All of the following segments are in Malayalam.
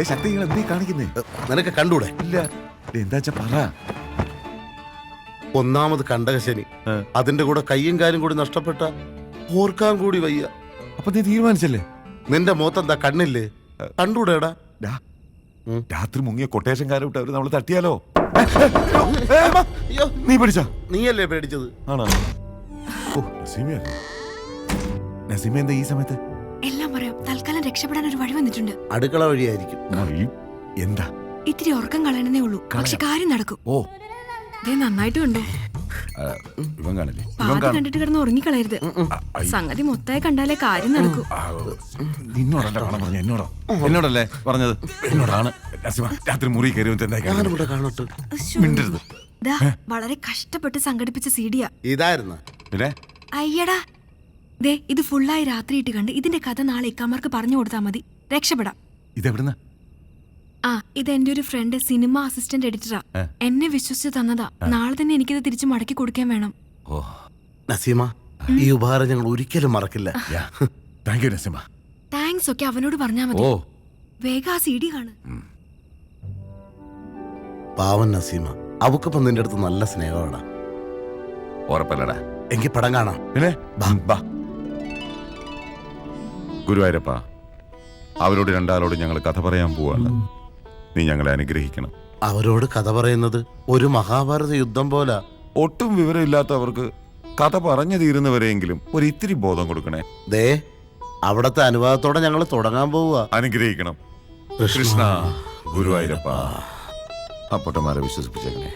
ശക്തി നിങ്ങൾ എന്തേ കാണിക്കുന്നേ? നിനക്ക് കണ്ടൂടെ? ഇല്ല. എന്താ പറ. ഒന്നാമത് കണ്ടകശനി, അതിന്റെ കൂടെ കയ്യും കാലും കൂടി നഷ്ടപ്പെട്ട ഓർക്കാൻ കൂടി വയ്യ. അപ്പൊ നീ തീരുമാനിച്ചല്ലേ? നിന്റെ മുഖത്തെന്താ കണ്ണില്ലേ? കണ്ടൂടെടാ? രാത്രി മുങ്ങിയ കൊട്ടേഷൻകാരെ വിട്ട് അവര് നമ്മള് തട്ടിയാലോ? നീ പഠിച്ച? നീയല്ലേ പേടിച്ചത്? ആണോ? നസീമ എന്താ ഈ സമയത്ത്? എല്ലാം പറയാം. തൽക്കാലം രക്ഷപ്പെടാൻ ഒരു വഴി വന്നിട്ടുണ്ട്. അടുക്കള വഴിയായിരിക്കും. എന്താ? ഇത്തിരി ഉറക്കം കളയണേ ഉള്ളൂ, പക്ഷെ കാര്യം നടക്കും. ഓ, നന്നായിട്ട് കണ്ടോ? ഇവൻ കാണില്ലേ? പാതി കണ്ടിട്ട് കിടന്ന് ഉറങ്ങിക്കളയരുത്. സംഗതി മൊത്തമായി കണ്ടാലേ കാര്യം നടക്കൂ. നിന്നോടല്ല കാണാൻ പറഞ്ഞ, എന്നോടല്ലേ പറഞ്ഞത്? എന്നോടാണ്. നസീമ രാത്രി മുറി കയറി മിണ്ടരുത്. വളരെ കഷ്ടപ്പെട്ട് സംഘടിപ്പിച്ച സീഡിയാ. ഇതായിരുന്നു പിന്നെ? അയ്യടാ, ദേ ഇത് ഫുള്ളായി രാത്രി ഇട്ട് കണ്ട് ഇതിന്റെ കഥ നാളെ ഇക്കാമാർക്ക് പറഞ്ഞു കൊടുത്താൽ മതി, രക്ഷപ്പെടാം. ഇതെവിടുന്ന? ഇത് എന്റെ ഒരു ഫ്രണ്ട് സിനിമ അസിസ്റ്റന്റ് എഡിറ്ററാ. എന്നെ വിശ്വസിച്ച് തന്നതാ. നാളെ തന്നെ എനിക്കിത് തിരിച്ചു മടക്കി കൊടുക്കാൻ വേണം. നസീമ, ഈ ഉപഹാരം ഞങ്ങൾ ഒരിക്കലും മറക്കില്ല. Thank you Naseema. താങ്ക്സ് ഒക്കെ അവനോട് പറഞ്ഞാ മതി. വേഗം ആ സീഡി കാണു. പാവൻ നസീമ, അവക്കിപ്പം നിന്റെ അടുത്ത് നല്ല സ്നേഹമാടാ. ഉറപ്പല്ലടാ? എങ്കിൽ പടം കാണാം. പിന്നെ ഗുരുവായൂരപ്പ, അവരോട് രണ്ടാളോട് ഞങ്ങൾ കഥ പറയാൻ പോവാണ്. നീ ഞങ്ങളെ അനുഗ്രഹിക്കണം. അവരോട് കഥ പറയുന്നത് ഒരു മഹാഭാരത യുദ്ധം പോലെ. ഒട്ടും വിവരമില്ലാത്തവർക്ക് കഥ പറഞ്ഞു തീരുന്നവരെങ്കിലും ഒരു ഇത്തിരി ബോധം കൊടുക്കണേ. ദേ, അവിടത്തെ അനുവാദത്തോടെ ഞങ്ങൾ തുടങ്ങാൻ പോവുക. അനുഗ്രഹിക്കണം കൃഷ്ണ. ഗുരുവായൂരപ്പ, ആ പൊട്ടന്മാരെ വിശ്വസിപ്പിച്ചേക്കണേ.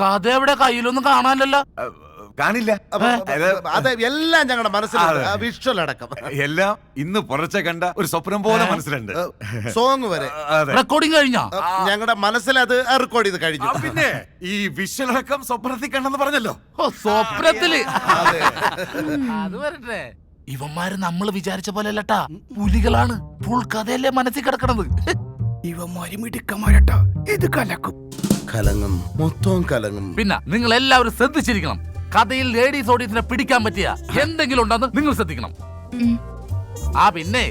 കഥ എവിടെ? കയ്യിലൊന്നും കാണാനല്ലോ. കാണില്ല. അതെ, എല്ലാം ഞങ്ങളുടെ മനസ്സിലാണ്, വിഷ്വൽ അടക്കം എല്ലാം ഇന്ന് പുറച്ചെ കണ്ട ഒരു സ്വപ്നം പോലെ മനസ്സിലുണ്ട്. സോങ് വരെ റെക്കോർഡിംഗ് കഴിഞ്ഞാ? ഞങ്ങളുടെ മനസ്സിൽ അത് റെക്കോർഡ് ചെയ്ത് കഴിഞ്ഞു. പിന്നെ ഈ വിഷ്വൽ അടക്കം സ്വപ്നത്തിൽ കണ്ടെന്ന് പറഞ്ഞല്ലോ. സ്വപ്നത്തില് അത് വരട്ടെ. ഇവന്മാര് നമ്മള് വിചാരിച്ച പോലെ അല്ലട്ടാ, പുലികളാണ്. ഫുൾ കഥയല്ലേ മനസ്സിൽ കിടക്കണത്. ഇവന്മാര് മിടുക്കന്മാരട്ടാ, ഇത് കലക്കും. കലങ്ങും, മൊത്തം കലങ്ങും. പിന്നെ നിങ്ങൾ എല്ലാവരും ശ്രദ്ധിച്ചിരിക്കണം. കഥയിൽ ലേഡീസ് ഓഡിയൻസിനെ പിടിക്കാൻ പറ്റിയ എന്തെങ്കിലും ഉണ്ടെന്ന് നിങ്ങൾ ശ്രദ്ധിക്കണം. പിന്നെ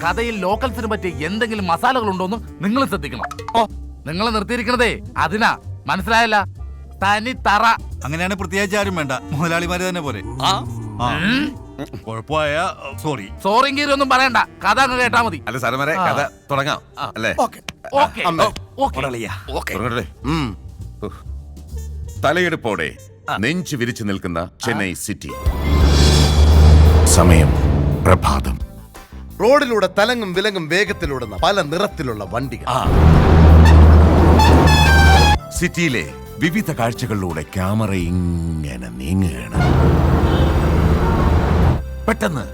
കഥയിൽ ലോക്കൽസിന് പറ്റിയ എന്തെങ്കിലും മസാലകൾ ഉണ്ടോന്ന് നിങ്ങൾ ശ്രദ്ധിക്കണം. നിങ്ങൾ നിർത്തിയിരിക്കണതേ അതിനാ, മനസ്സിലായല്ല? തനി തറ. അങ്ങനെയാണ് പ്രത്യേകിച്ച് ആരും വേണ്ട, മുതലാളിമാര് തന്നെ പോലെ. കുഴപ്പമായ സോറി. സോറിയും കീരി ഒന്നും പറയണ്ട, കഥ അങ്ങ് കേട്ടാ മതി. അല്ല സാറന്മാരെ, കഥ തുടങ്ങാം അല്ലേ? തലയെടുപ്പോടെ നെഞ്ചു വിരിച്ചു നിൽക്കുന്ന ചെന്നൈ സിറ്റി. സമയം പ്രഭാതം. റോഡിലൂടെ തലങ്ങും വിലങ്ങും വേഗത്തിലൂടുന്ന പല നിറത്തിലുള്ള വണ്ടികൾ. സിറ്റിയിലെ വിവിധ കാഴ്ചകളിലൂടെ ക്യാമറ ഇങ്ങനെ നീങ്ങുകയാണ്. പെട്ടെന്ന്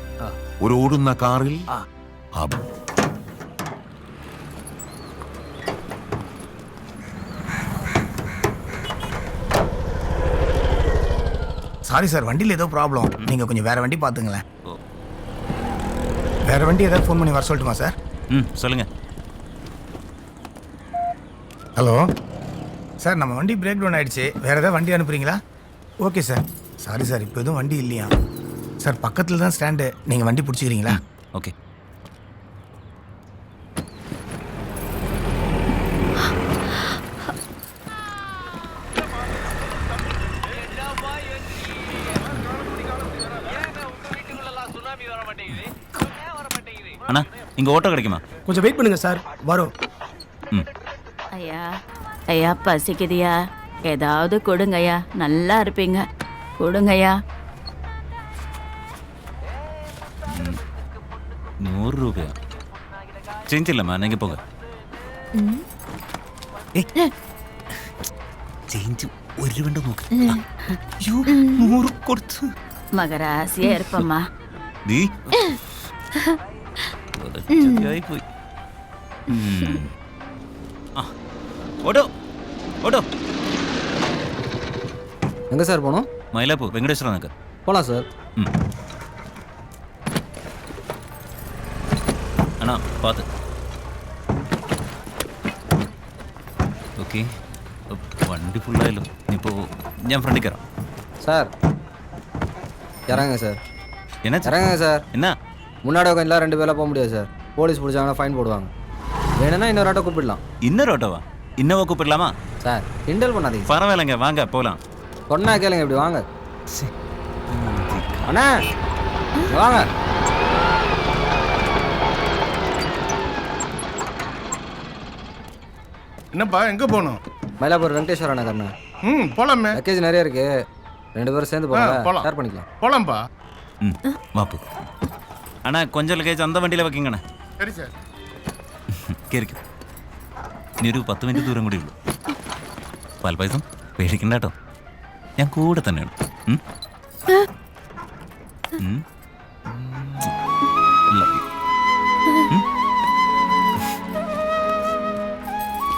ഒരു ഓടുന്ന കാറിൽ சாரி சார், வண்டியில் ஏதோ ப்ராப்ளம். நீங்கள் கொஞ்சம் வேறு வண்டி பார்த்துங்களேன். வேறு வண்டி ஏதாவது ஃபோன் பண்ணி வர சொல்லட்டுமா சார்? சொல்லுங்க. ஹலோ சார், நம்ம வண்டி பிரேக் டவுன் ஆகிடுச்சு. வேறு ஏதாவது வண்டி அனுப்புறீங்களா? Okay sir. சாரி சார், இப்போ எதுவும் வண்டி இல்லையா சார்? பக்கத்தில் தான் ஸ்டாண்டு, நீங்கள் வண்டி பிடிச்சிக்கிறீங்களா? ஓகே. அண்ணா, இங்க ஓட்டோ கிடைக்குமா? கொஞ்சம் வெயிட் பண்ணுங்க சார், வரும். ஐயா ஐயா, பசிக்குதியா? ஏதாவது கொடுங்கய்யா, நல்லா இருப்பீங்க, கொடுங்கய்யா. 100 ரூபாயா? சேஞ்ச் இல்லம்மா, நீங்க போங்க. ചേഞ്ച് ഒരു രൂപ നോക്ക്. 100 കൊടുത്തു. மகராசியா இருப்பம்மா. നീ പോയി. ഓടോ ഓടോ. எங்கே சார் போனோம்? மயிலாப்பூர் வெங்கடேஸ்வரா நகர். போகலாம் சார். அண்ணா பார்த்து. ഓക്കെ, വണ്ടി ഫുള്ളായല്ലോ. ഇപ്പോൾ ഞാൻ ഫ്രണ്ടിൽ കയറാം. സാർ இறங்குங்க சார், என்ன இறங்குங்க சார். என்ன முன்னாடி உட்காந்துலாம் 2 பேர்லாம் போக முடியாது சார். போலீஸ் பிடிச்சாங்கன்னா ஃபைன் போடுவாங்க. வேணும்னா இன்னொரு ஆட்டோ கூப்பிடலாம். இன்னொரு ஆட்டோவா? இன்னோவா கூப்பிடலாமா? சார் கிண்டல் பண்ணாதீங்க. பரவாயில்லைங்க, வாங்க போகலாம். சொன்னா கேளுங்க, இப்படி வாங்க அண்ணா, இங்க வாங்க. என்னப்பா எங்கே போகணும்? மயிலாப்பூர் வெங்கடேஸ்வர நகர்ண்ணா. போலாமே. பேக்கேஜ் நிறைய இருக்கு, 2 பேரும் சேர்ந்து போங்க, போலாம். ஷேர் பண்ணிக்கலாம். போலாம்ப்பா. ம் வாப்பு. அண்ணா கொஞ்சம் ലഗേജ് அந்த വണ്ടിയിൽ വെക്കിങ്ങണേ. சரி சார். കേറിക്കും. ഇനി ഒരു 10 മിനിറ്റ് ദൂരം കൂടി ഉള്ളൂ. പാൽപ്പായസം പേടിക്കണ്ട കേട്ടോ, ഞാൻ കൂടെ തന്നെയാണ്. Love you.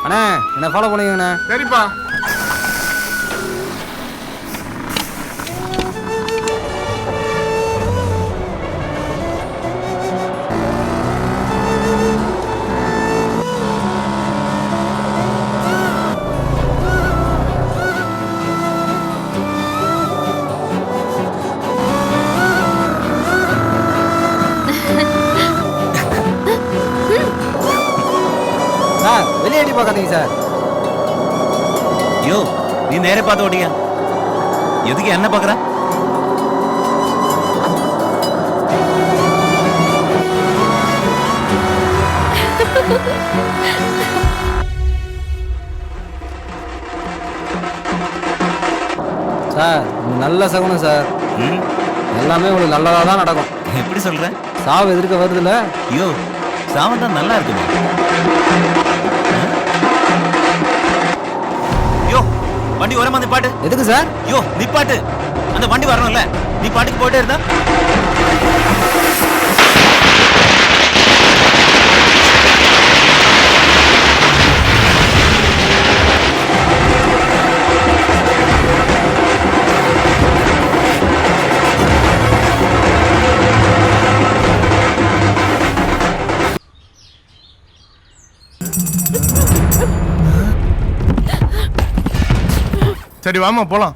அண்ணா என்ன ஃபாலோ பண்ணிக்கங்கண்ணா. சரிப்பா. சார் வெளியே எட்டி பார்க்காதீங்க சார். யோ நீ நேரே பார்த்து ஓடியா, எதுக்கு என்ன பார்க்குற? சார் இது நல்ல சகுனம் சார். ம் எல்லாமே உங்களுக்கு நல்லதாக தான் நடக்கும். எப்படி சொல்ற? சாவு எதிர்க்க வருதுல்ல. யோ சாவன் தான் நல்லா இருக்குமா? யோ வண்டி ஓரமா நிப்பாட்டு. எதுக்கு சார்? யோ நிப்பாட்டு, அந்த வண்டி வரணும்ல, நீ பாட்டுக்கு போயிட்டே இருந்தா. சரி வாமா போலாம்.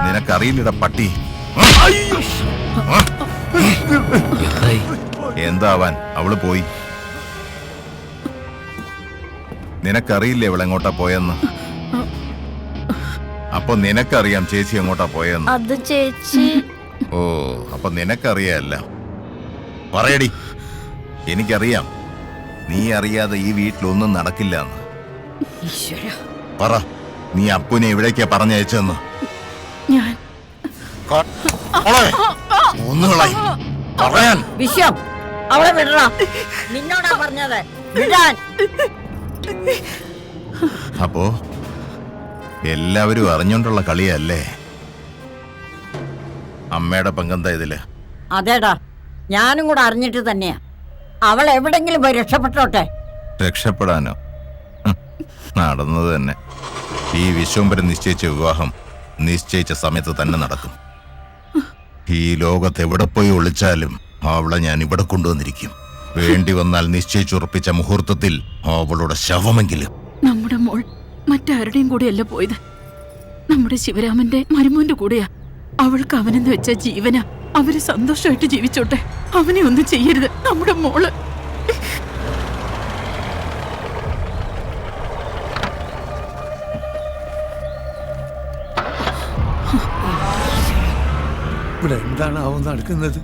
നിനക്കറിയില്ലട പട്ടി. എന്താവാൻ, അവള് പോയി. നിനക്കറിയില്ലേ ഇവളെങ്ങോട്ടാ പോയെന്ന്? അപ്പൊ നിനക്കറിയാം ചേച്ചി എങ്ങോട്ടാ പോയെന്ന്. അത് ചേച്ചി. ഓ അപ്പൊ നിനക്കറിയാല്ല. പറയടി, എനിക്കറിയാം നീ അറിയാതെ ഈ വീട്ടിലൊന്നും നടക്കില്ല എന്ന്. പറ, നീ അപ്പുനെ എവിടേക്കാ പറഞ്ഞയച്ചെന്ന്. ഒന്നുകളായി പറയാൻ. വിശ്വം അവളെ വിടണം, നിന്നോടാ പറഞ്ഞത് വിടാൻ. അപ്പോ എല്ലാവരും അറിഞ്ഞോണ്ടുള്ള കളിയല്ലേ? അമ്മയുടെ പങ്കെന്താ ഇതില്? അതേടാ, ഞാനും കൂടെ അറിഞ്ഞിട്ട് തന്നെയാ. അവൾ എവിടെങ്കിലും പോയി രക്ഷപ്പെട്ടോട്ടെ. രക്ഷപ്പെടാനോ? നടന്നത് തന്നെ. ഈ വിശ്വംഭരൻ നിശ്ചയിച്ച വിവാഹം നിശ്ചയിച്ച സമയത്ത് തന്നെ നടക്കും. ഈ ലോകത്ത് എവിടെ പോയി ഒളിച്ചാലും അവളെ ഞാൻ ഇവിടെ കൊണ്ടുവന്നിരിക്കും. വേണ്ടി വന്നാൽ നിശ്ചയിച്ചുറപ്പിച്ച മുഹൂർത്തത്തിൽ അവളുടെ ശവമെങ്കിലും. നമ്മുടെ മോൾ മറ്റാരുടെയും കൂടെയല്ല പോയത്, നമ്മുടെ ശിവരാമന്റെ മരുമോന്റെ കൂടെയാ. അവൾക്ക് അവനെന്ന് വെച്ച ജീവന. അവര് സന്തോഷമായിട്ട് ജീവിച്ചോട്ടെ, അവനെ ഒന്നും ചെയ്യരുത്. നമ്മുടെ മോള് ഇവിടെ എന്താണ് ആവും നടക്കുന്നത്?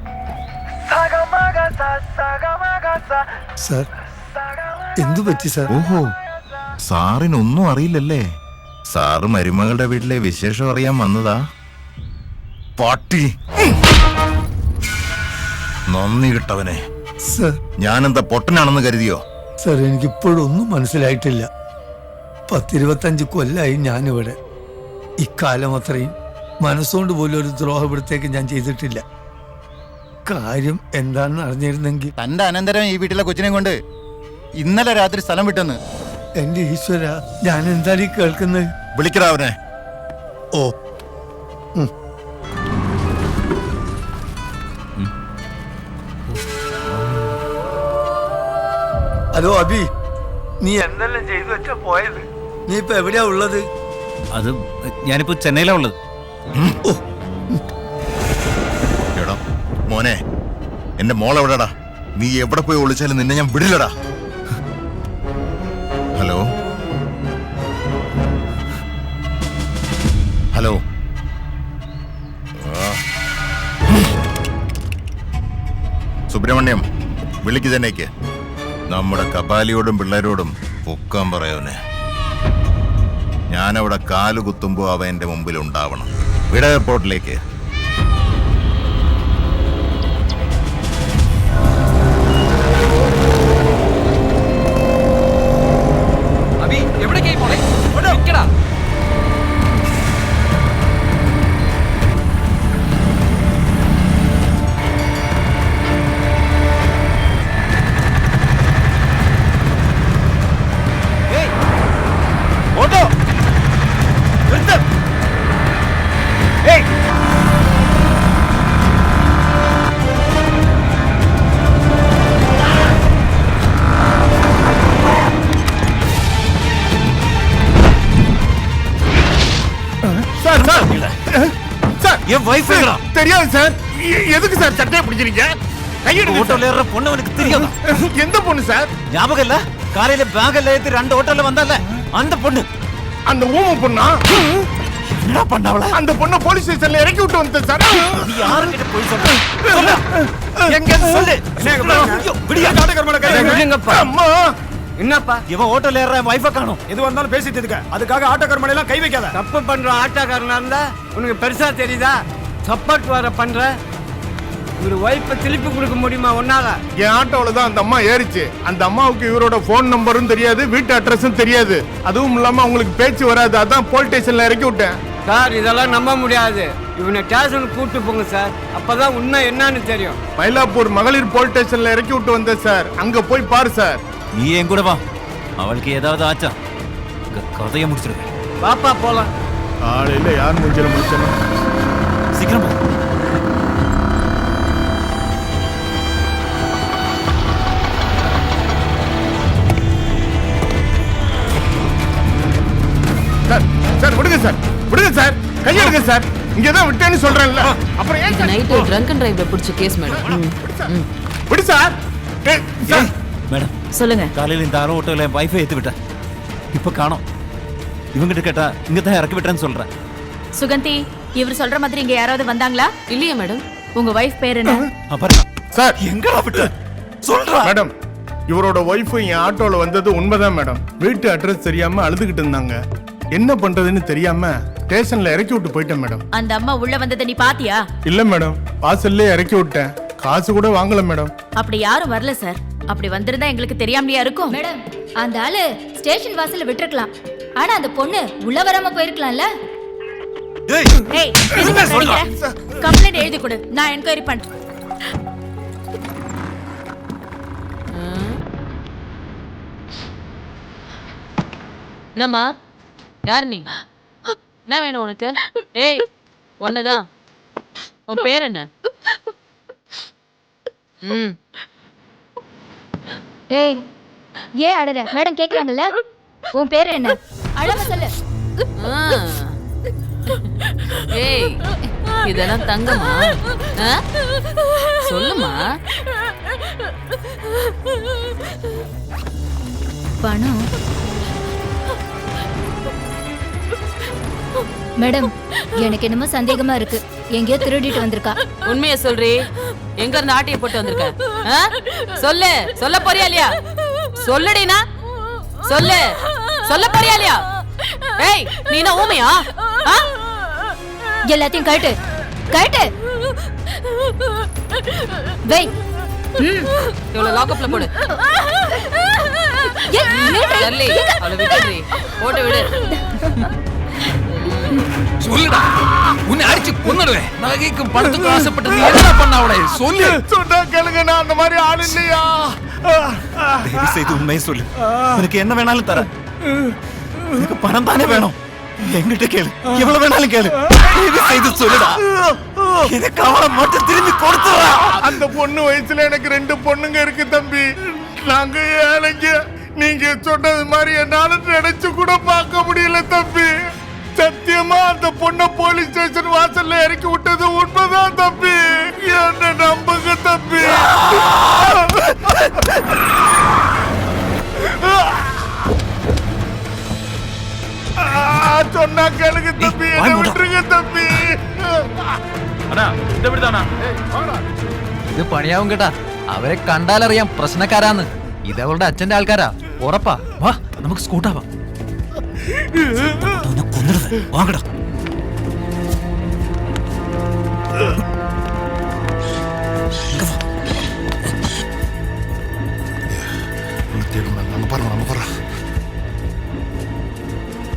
സാർ എന്തു പറ്റി സാർ? ഓഹോ, സാറിനൊന്നും അറിയില്ലല്ലേ? സാറ് മരുമകളുടെ വീട്ടിലെ വിശേഷം അറിയാൻ വന്നതാ. പാട്ടി നന്ദി കിട്ടവനെ. സാർ ഞാനെന്താ പൊട്ടനാണെന്ന് കരുതിയോ? സാർ എനിക്കിപ്പോഴും ഒന്നും മനസ്സിലായിട്ടില്ല. 10-25 കൊല്ലായി ഞാനിവിടെ. ഇക്കാലം അത്രയും മനസ്സുകൊണ്ട് പോലും ഒരു ദ്രോഹം ഇവിടത്തേക്ക് ഞാൻ ചെയ്തിട്ടില്ല. കാര്യം എന്താണെന്ന് അറിഞ്ഞിരുന്നെങ്കിൽ. തന്റെ അനന്തരം ഈ വീട്ടിലെ കൊച്ചിനെ കൊണ്ട് ഇന്നലെ രാത്രി സ്ഥലം വിട്ടെന്ന്. എന്റെ ഈശ്വര, ഞാൻ എന്താണ് ഈ കേൾക്കുന്നത്? വിളിക്കടാ അവനെ. ഓ, ഹലോ അബി, നീ എന്തെല്ലാം ചെയ്തു വെച്ചാ പോയത്? നീ ഇപ്പൊ എവിടെയാ ഉള്ളത്? അത് ഞാനിപ്പോ ചെന്നൈയിലാ ഉള്ളത്. എടാ മോനെ, എന്റെ മോളെവിടെടാ? നീ എവിടെ പോയി ഒളിച്ചാലും നിന്നെ ഞാൻ വിടില്ലടാ. Hello hello. സുബ്രഹ്മണ്യം, വിളിക്ക് ചെന്നൈക്ക്. നമ്മുടെ കപാലിയോടും പിള്ളേരോടും പൊക്കാൻ പറയവനെ. ഞാനവിടെ കാലുകുത്തുമ്പോ അവ എന്റെ മുമ്പിൽ ഉണ്ടാവണം. വിട എയർപോർട്ടിലേക്ക്. தெரியாது சார். எதுக்கு சார் சட்டையை பிடிச்சிருக்கீங்க? ഓട്ടോയിൽ ഏറെ പൊണ്ണ് അവനക്ക് தெரியாதா? எந்த பொண்ணு சார்? ஞாபகம் இல்ல? காலையில பேக் எல்லாம் ஏத்தி 2 ஓட்டோல வந்தால அந்த பொண்ணு. அந்த ஊம பொண்ணா? என்ன பண்ணவள? அந்த பொண்ண போலீஸ் ஸ்டேஷன்ல இறக்கி விட்டு வந்தேன் சார். நீ யார்கிட்ட போய் சொல்ற? சொல்லு. எங்க சொல்லு. விடியா காட்டகர்மல கைங்கப்பா. அம்மா, என்னப்பா இவன் ஓட்டோல ஏற வைஃபை காணோம். எது வந்தாலும் பேசிட்டு இருக்க. அதுக்காக ஆட்டோக்காரன் எல்லாம் கை வைக்காத. தப்பு பண்ற ஆட்டோக்காரனா இருந்தா உனக்கு பெருசா தெரியுதா? சப்போர்ட் வர பண்ற ஒரு வைஃபை திருப்பி கொடுக்க முடியுமா ஒன்னால? என் ஆட்டோல தான் அந்த அம்மா ஏறிச்சு. அந்த அம்மாவுக்கு இவரோட போன் நம்பரும் தெரியாது, வீட்டு அட்ரஸும் தெரியாது. அதுவும் இல்லாம உங்களுக்கு பேச்சு வராது. அதான் போலீஸ் ஸ்டேஷன்ல இறக்கி விட்டேன் சார். இதெல்லாம் நம்ப முடியாது. இவனை ஸ்டேஷனுக்கு கூட்டு போங்க சார். அப்பதான் உண்மை என்னன்னு தெரியும். மயிலாப்பூர் மகளிர் போலீஸ் ஸ்டேஷன்ல இறக்கி விட்டு வந்தேன் சார். அங்க போய் பாரு சார். நீ என் கூட வா. அவளுக்கு ஏதாவது ஆச்சா கதையை முடிச்சிருக்க. பாப்பா போலாம். காலையில யார் மூஞ்சில முடிச்சணும்? சீக்கிரம் போ. சார் சார் விடுங்க சார், விடுங்க சார், கையெடுங்க சார். இங்கதான் விட்டேன்னு சொல்றேன்ல. அப்புறம் ஏன் சார் நைட்டு ட்ரங்க் அண்ட் டிரைவ்ல பிடிச்ச கேஸ் மேடம். விடு சார். சார் மேடம் சொல்லுங்க. காலையில் இந்த ஆரோ ஓட்டோல வைஃபை ஏற்றி விட்டேன். இப்போ காணோம். இவங்கிட்ட கேட்டா இங்கே தான் இறக்கி விட்டேன்னு சொல்கிறேன். சுகந்தி, இவர் சொல்ற மாதிரி இங்க யாராவது வந்தாங்களா? இல்லையே மேடம். உங்க வைஃப் பேர் என்ன? அப்புறம் சார் எங்கடா விட்டு சொல்றா. மேடம், இவரோட ஒய்ஃபு என் ஆட்டோல வந்தது உண்மைதான் மேடம். வீட்டு அட்ரஸ் தெரியாம அழுதுகிட்டு இருந்தாங்க. என்ன பண்றதுன்னு தெரியாம ஸ்டேஷன்ல இறக்கி விட்டு போயிட்டேன் மேடம். அந்த அம்மா உள்ள வந்ததை நீ பாத்தியா? இல்ல மேடம், வாசல்லே இறக்கி விட்டேன். காசு கூட வாங்கல மேடம். அப்படி யாரும் வரல சார். அப்படி வந்திருந்தா எங்களுக்கு தெரியாமலையா இருக்கும்? மேடம், அந்த ஆளு ஸ்டேஷன் வாசல்ல விட்டுருக்கலாம். ஆனா அந்த பொண்ணு உள்ள வராம போயிருக்கலாம்ல. ஏய், என்ன சொல்றீங்க? கம்ப்ளைண்ட் எழுதி கொடு, நான் என்கொயரி பண்றேன். என்னம்மா, யார் நீ? என்ன வேணும் உனக்கு? ஏய், ஒன்னதான். உன் பேர் என்ன? ஏய், ஏன் அடற? மேடம் கேக்குறாங்கல்ல. உன் பேர் என்ன? அழகா சொல்லு. ஏய், இதெல்லாம் தங்கமா? சொல்லுமா. பணம். மேடம், எனக்கு என்னமோ சந்தேகமா இருக்கு. எங்கேயோ திருடிட்டு வந்திருக்கா. உண்மையை சொல்றி. எங்க இருந்து ஆட்டிய போட்டு வந்திருக்க? சொல்லு. சொல்ல போறியா இல்லையா? சொல்லுடினா. சொல்லு. சொல்ல போறியா இல்லையா? ஏய், நீ என்ன ஊமையா? எல்லாத்தையும் கழட்டு, கழட்டு. வை. இவ்வளவு லாக்அப்ல போடு. அவளை விட்டுடுறி. போட்டு விடு. சொல்லுடா, உன்னை அடிச்சு கொன்னுடுவேன். நகைக்கும் பணத்துக்கும் ஆசைப்பட்டு நீ என்ன பண்ண அவளை சொல்லு. சொன்னா கேளுங்க, நான் அந்த மாதிரி ஆள் இல்லையா. தயவு செய்து உண்மையை சொல்லு. உனக்கு என்ன வேணாலும் தர. எனக்கு பணம் தானே வேணும். என்கிட்ட கேளு, எவ்வளவு வேணாலும் கேளு. தயவு செய்து சொல்லுடா. எனக்கு அவளை மட்டும் திரும்பி கொடுத்துடா. அந்த பொண்ணு வயசுல எனக்கு 2 பொண்ணுங்க இருக்கு தம்பி. நாங்க ஏழைங்க. நீங்க சொன்னது மாதிரி என்னால நினைச்சு கூட பார்க்க முடியல தம்பி. சத்தியமா அந்த பொண்ணை போலீஸ் ஸ்டேஷன் வாசல்ல இறக்கி விட்டது உண்மைதான் தம்பி. என்ன நம்புங்க தம்பி. சொன்னா கேளுங்க தம்பி, என்ன விட்டுருங்க தம்பி. ഇത് പണിയാവും കേട്ടാ. അവരെ കണ്ടാലറിയാം പ്രശ്നക്കാരാന്ന്. ഇതവളുടെ അച്ഛന്റെ ആൾക്കാരാ, ഉറപ്പാ. വാ നമുക്ക് സ്കൂട്ടാവാം. വാങ്ങടാ.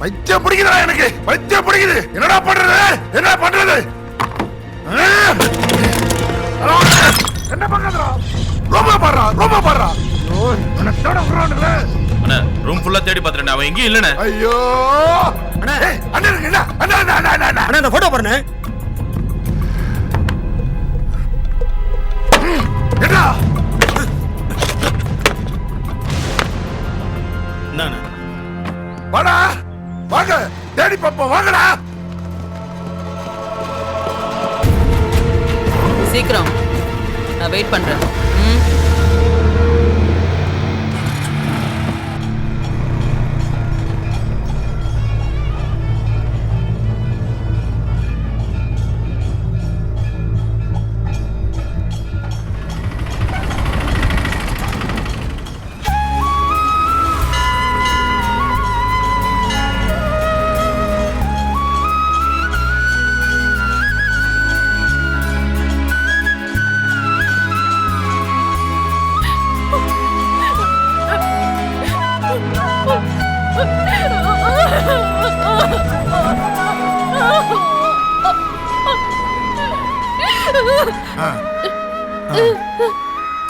பைத்தியம் பிடிக்குதா எனக்கு, பைத்தியம் பிடிக்குது. என்னடா பண்றது, என்ன பண்றது? என்ன பண்றா? ரொம்ப பாடுறா. ரூம் ஃபுல்லா தேடி பாத்துறேன், அவன் எங்கேயும் இல்லனே. ஐயோ அண்ணா, அண்ணா இருக்குடா. அண்ணா அந்த போட்டோ பாருங்க. என்னடா நானா வாடா, வாங்க தேடி பாப்போம், வாங்கடா. சீக்கிரம், நான் வெயிட் பண்றேன்.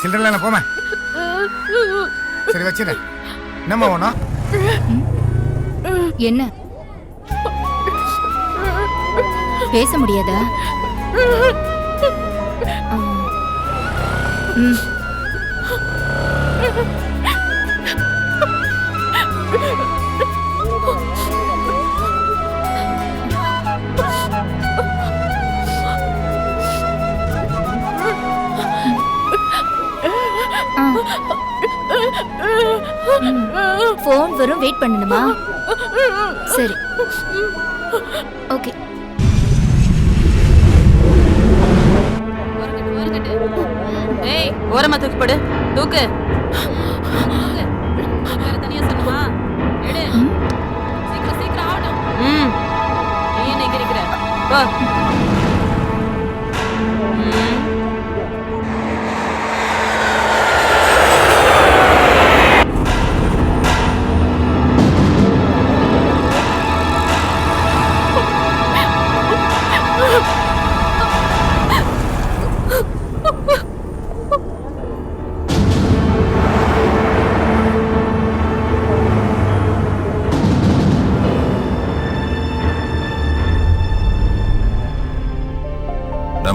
சில்லற போமா. சரி வச்சிரு. என்னம்மா வேணும்? என்ன பேச முடியாதா? போன் வரும், வெயிட் பண்ணணுமா? சரி, ஓகே. ஏய், ஓரமா தூக்கி போடு. தூக்கு. தனியா சொன்னமா? எடு. சீக்கிரம் சீக்கிரம் ஆகணும். நீ என்ன இங்க இருக்கிற? போ.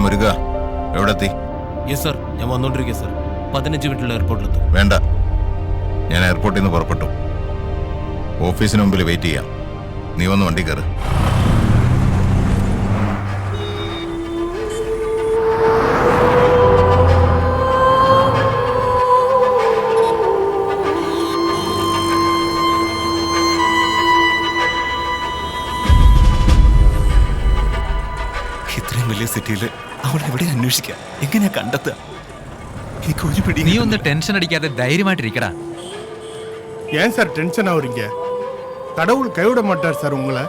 മുരുക എവിടെത്തി? യെസ് സർ, ഞാൻ വന്നോണ്ടിരിക്കുക സർ. 15 മിനിറ്റിൽ എയർപോർട്ടിലെത്തും. വേണ്ട, ഞാൻ എയർപോർട്ടിൽ നിന്ന് പുറപ്പെട്ടു. ഓഫീസിന് മുമ്പിൽ വെയിറ്റ് ചെയ്യാം. നീ വന്ന് വണ്ടി കയറ്. ഇത്രയും വലിയ സിറ്റിയിൽ അവൾ എവിടെ അന്വേഷിക്കാം? എങ്ങനെയാ കണ്ടെത്തുക? എനിക്ക് ഒരു പിടി. നീ ഒന്ന് ടെൻഷൻ അടിക്കാതെ ധൈര്യമായിട്ടിരിക്കടാ. ஏன் சார் டென்ஷன் ஆகுறீங்க? கடவுள் கைவிட மாட்டார் சார் உங்களை.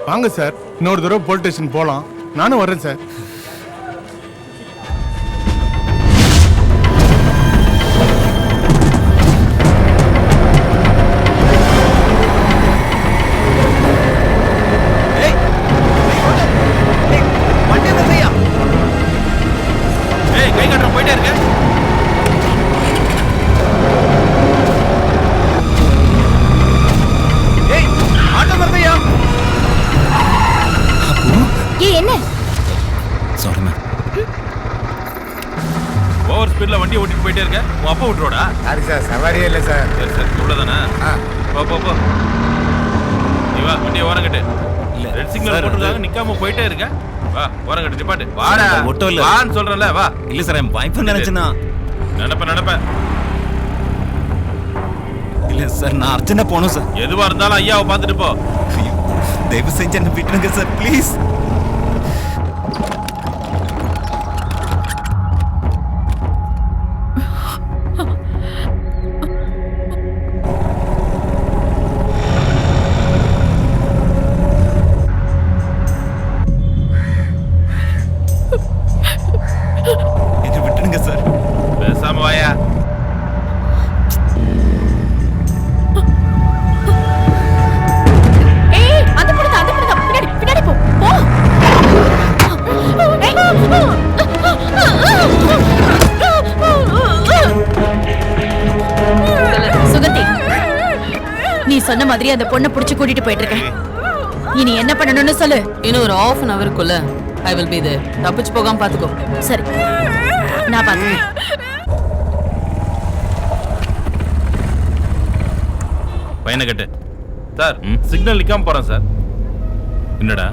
வாங்க சார், இன்னொரு தடவை போலீஸ் ஸ்டேஷன் போகலாம். நானும் வரேன் சார். ஏய் கை கட்டுற போயிட்டே இருக்க. ஏய் ஆட்டோ வரதையா? ஏ என்ன சாரி மேம். ஓவர் ஸ்பீட்ல வண்டி ஓட்டிட்டு போயிட்டே இருக்க. உன் அப்பா விட்டுறோடா. சாரி சார், சவாரியே இல்லை சார். சரி சரி இவ்வளவுதானா? போ போ போ. நீ வா வண்டியை ஓரங்கட்டு. இல்ல ரெட் சிக்னல் போட்டுருக்காங்க நிக்காம போயிட்டே இருக்க. வா ஓரங்கட்டு நிப்பாட்டு. வாடா. ஒட்டோ இல்ல. வான்னு சொல்றேன்ல வா. இல்ல சார் என் வைஃப் நினைச்சேன்னா. நடப்ப. இல்ல சார் நான் அர்ஜென்ட்டா போகணும் சார். எதுவா இருந்தாலும் ஐயாவை பார்த்துட்டு போ. தயவு செஞ்சு என்ன விட்டுருங்க சார் ப்ளீஸ். என்ன விட்டுருங்க சார். பேசாம வாயா. ஏய் அந்த பொண்ணு பின்னாடி போ போ. சுகந்தி, நீ சொன்ன மாதிரி அந்த பொண்ணை புடிச்சு கூட்டிட்டு போயிட்டு இருக்கேன். இனி என்ன பண்ணணும்னு சொல்லு. இன்னும் ஒரு ½ an hourக்குள்ள ஐ வில் பி தேர். தப்பிச்சு போகாம பாத்துக்கோ. சரி நான் பாத்துக்கிறேன். பையனை கட்டு. சார் சிக்னல் நிக்காம போறேன் சார். என்னடா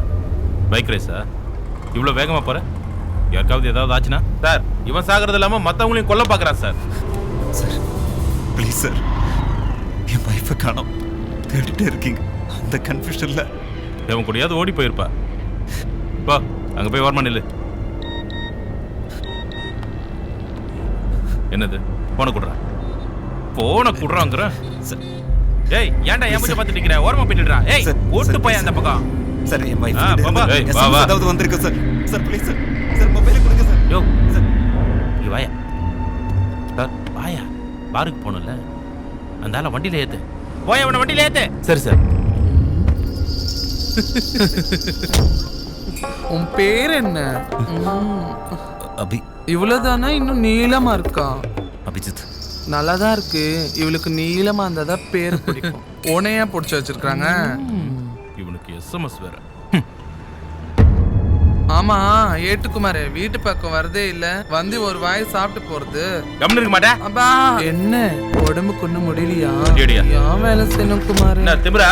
பைக் ரேஸா? இவ்வளோ வேகமா போற? யாருக்காவது ஏதாவது ஆச்சுன்னா? சார் இவன் சாகிறது இல்லாம மற்றவங்களையும் கொல்ல பார்க்கறான் sir. Sir please sir, N wifi காணோம். தேடிட்டே இருக்கீங்க. அந்த கன்ஃபியூஷன்ல இவன் கூடயாவது ஓடி போயிருப்பா. போ அங்க போய் ஓரமா நில்லு. என்னது போன குடுறான்? போன குடுறாங்கிற? ஏய் ஏன்டா என் முன்னாடி பார்த்து நிக்கிற? ஓரமா போயிடுடா. ஏய் ஓட்டு போய் அந்த பக்கம். சார் என் வைஃப் வா வா. ஏதாவது வந்திருக்கு sir. Sir please sir. Sir மொபைலை கொடுங்க சார். யோ சார் இங்க வாயா. சார் வாயா. பாருக்கு போகணும்ல, அந்த ஆளை வண்டியில ஏத்து. போய் அவனை வண்டியில ஏத்து. சரி சார். உன் பேர் என்ன? அபி. இவ்வளவுதானா? இன்னும் நீளமா இருக்கா? அபிஜித். நல்லாதான் இருக்கு. இவளுக்கு நீளமா இருந்தாதான் பேர் பிடிக்கும். உனையா பிடிச்சி வச்சிருக்காங்க. இவனுக்கு எஸ்எம்எஸ் வேற. ஆமா ஏட்டுக்குமாரே, வீட்டு பக்கம் வரதே இல்ல. வந்து ஒரு வாய் சாப்பிட்டு போறது. கம்னு இருக்க மாட்டேன். அப்பா என்ன உடம்புக்கு ஒண்ணும் முடியலையா? ஏடியா. ஏன் வேலை செய்யணும் குமார்? என்ன திமிரா?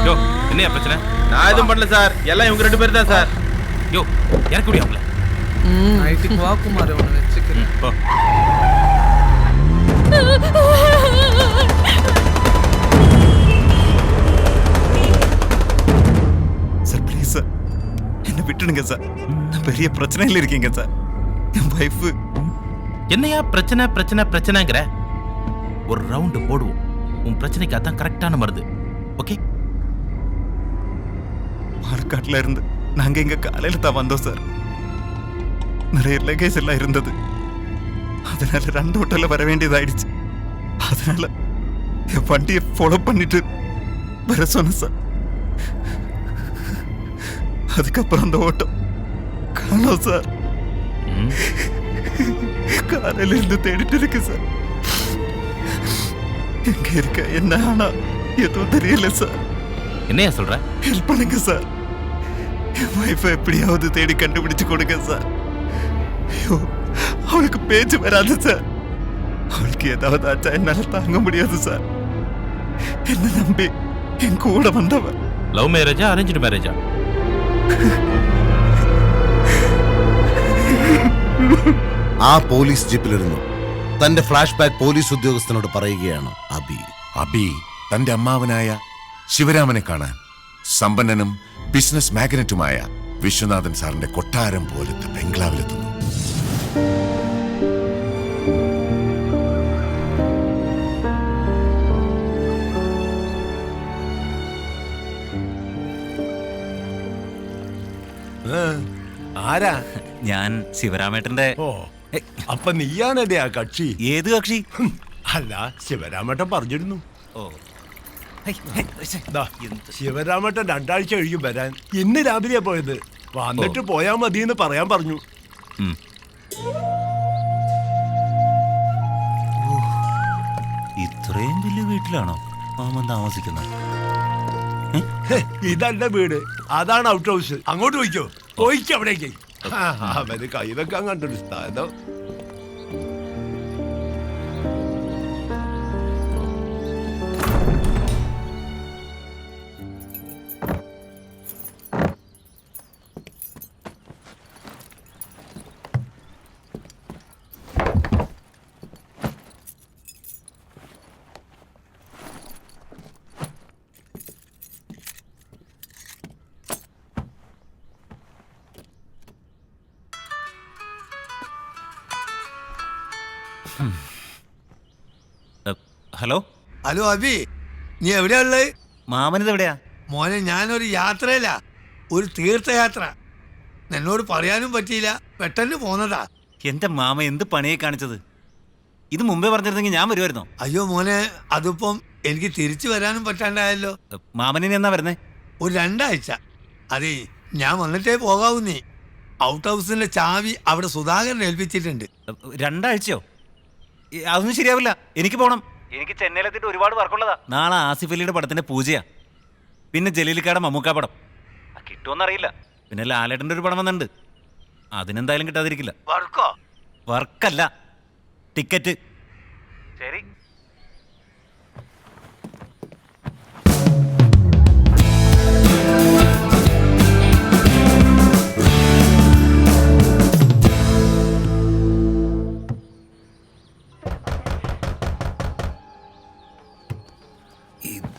யோ என்னையா பிரச்சனை? நான் எதுவும் பண்ணல சார். எல்லாம் இவங்க 2 பேர் தான் சார். யோ எனக்கு முடியும் அவங்கள. நைட்டுக்கு வா குமார், உன்னை வச்சுக்கிறேன். போ. சார் ப்ளீஸ் சார் என்ன விட்டுடுங்க சார். நான் பெரிய பிரச்சனையில் இருக்கீங்க சார். என் வைஃப். என்னையா பிரச்சனைங்கிற? ஒரு ரவுண்டு போடுவோம். உன் பிரச்சனைக்கு அதான் கரெக்டான மருந்து. ஓகே? பாலக்காட்டுல இருந்து நாங்க இங்க காலையில தான் வந்தோம் சார். நிறைய லகேஜ் எல்லாம் இருந்தது. அதனால 2 ஹோட்டல்ல வர வேண்டியதாயிடுச்சு. அதனால என் வண்டியை ஃபாலோ பண்ணிட்டு வர சொன்ன சார். அதுக்கப்புறம் அந்த ஓட்டம் காணோம் சார். காலையில இருந்து தேடிட்டு இருக்கு சார். எங்க இருக்க என்ன ஆனா எதுவும் தெரியல சார். என்னையா சொல்ற? ஹெல்ப் பண்ணுங்க சார். என் வைஃபை எப்படியாவது தேடி கண்டுபிடிச்சு கொடுங்க சார். ஐயோ அவளுக்கு பேச்சு வராது சார். அவளுக்கு ஏதாவது ஆச்சா என்னால தாங்க முடியாது சார். என்ன நம்பி என் கூட வந்தவன். ലവ് മാരേജാ അറേഞ്ച്ഡ് മാരേജാ? ആ പോലീസ് ജീപ്പിലിരുന്നു തന്റെ ഫ്ലാഷ് ബാക്ക് പോലീസ് ഉദ്യോഗസ്ഥനോട് പറയുകയാണ് അബി. അബി തന്റെ അമ്മാവനായ ശിവരാമനെ കാണാൻ സമ്പന്നനും ബിസിനസ് മാഗ്നറ്റുമായ വിശ്വനാഥൻ സാറിന്റെ കൊട്ടാരം പോലത്തെ ബംഗ്ലാവിലെത്തുന്നു. ആരാ? ഞാൻ ശിവരാമേട്ടന്റെ. ഓ അപ്പൊ നീയാണല്ലേ ആ കക്ഷി? ഏത് കക്ഷി? അല്ല ശിവരാമേട്ടൻ പറഞ്ഞിരുന്നു. ഓ ശിവരാമേട്ടൻ 2 ആഴ്ച കഴിയും വരാൻ. ഇന്ന് രാവിലെയാ പോയത്. വന്നിട്ട് പോയാ മതിയെന്ന് പറയാൻ പറഞ്ഞു. ഇത്രയും വലിയ വീട്ടിലാണോ മാമൻ താമസിക്കുന്നത്? ഇതെന്റെ വീട്, അതാണ് ഔട്ട് ഹൗസ്. അങ്ങോട്ട് പോയിക്കോ, പോയിക്കോ അവിടേക്ക്. അവന് കൈ വെക്കാൻ കണ്ടൊരു സ്ഥലം. ഹലോ ഹലോ അബി, നീ എവിടെയാ ഉള്ളത്? മാമനിത് എവിടെയാ? മോനെ, ഞാനൊരു യാത്രയില്ല, ഒരു തീർത്ഥയാത്ര. എന്നോട് പറയാനും പറ്റിയില്ല, പെട്ടെന്ന് പോന്നതാ. എന്റെ മാമ എന്ത് പണിയെ കാണിച്ചത്? ഇത് മുമ്പേ പറഞ്ഞിരുന്നെങ്കിൽ ഞാൻ വരുമായിരുന്നോ? അയ്യോ മോനെ, അതിപ്പം എനിക്ക് തിരിച്ചു വരാനും പറ്റാണ്ടായല്ലോ. മാമനിനി എന്നാ വരുന്നേ? ഒരു 2 ആഴ്ച. അതെ, ഞാൻ വന്നിട്ടേ പോകാവൂ. നീ ഔട്ട് ഹൗസിന്റെ ചാവി അവിടെ സുധാകരൻ ഏൽപ്പിച്ചിട്ടുണ്ട്. 2 ആഴ്ചയോ? അതൊന്നും ശരിയാവില്ല, എനിക്ക് പോണം. എനിക്ക് ചെന്നൈയിലെത്തിയിട്ട് ഒരുപാട് വർക്കുള്ളതാ. നാളെ ആസിഫ് അലിയുടെ പടത്തിന്റെ പൂജയാ. പിന്നെ ജലീലിക്കാടെ മമ്മൂക്ക പടം കിട്ടുമെന്നറിയില്ല. പിന്നെ ലാലേട്ടൻ്റെ ഒരു പടം വന്നിട്ടുണ്ട്, അതിനെന്തായാലും കിട്ടാതിരിക്കില്ല. വർക്കല്ല, ടിക്കറ്റ്. ശരി.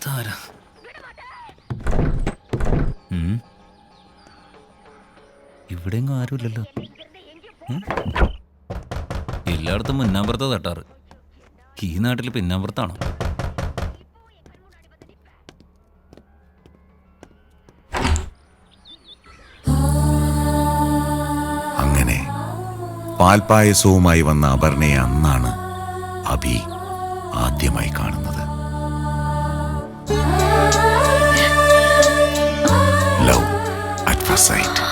ഇതാരാ? ഇവിടെയെങ്ങും ആരുമില്ലല്ലോ. എല്ലായിടത്തും മുന്നാമ്പുറത്ത് തട്ടാറ്, ഈ നാട്ടിൽ പിന്നാമ്പുറത്താണോ? അങ്ങനെ പാൽപായസവുമായി വന്ന അപർണയെ അന്നാണ് അബി ആദ്യമായി കാണുന്നത്. Love at first sight.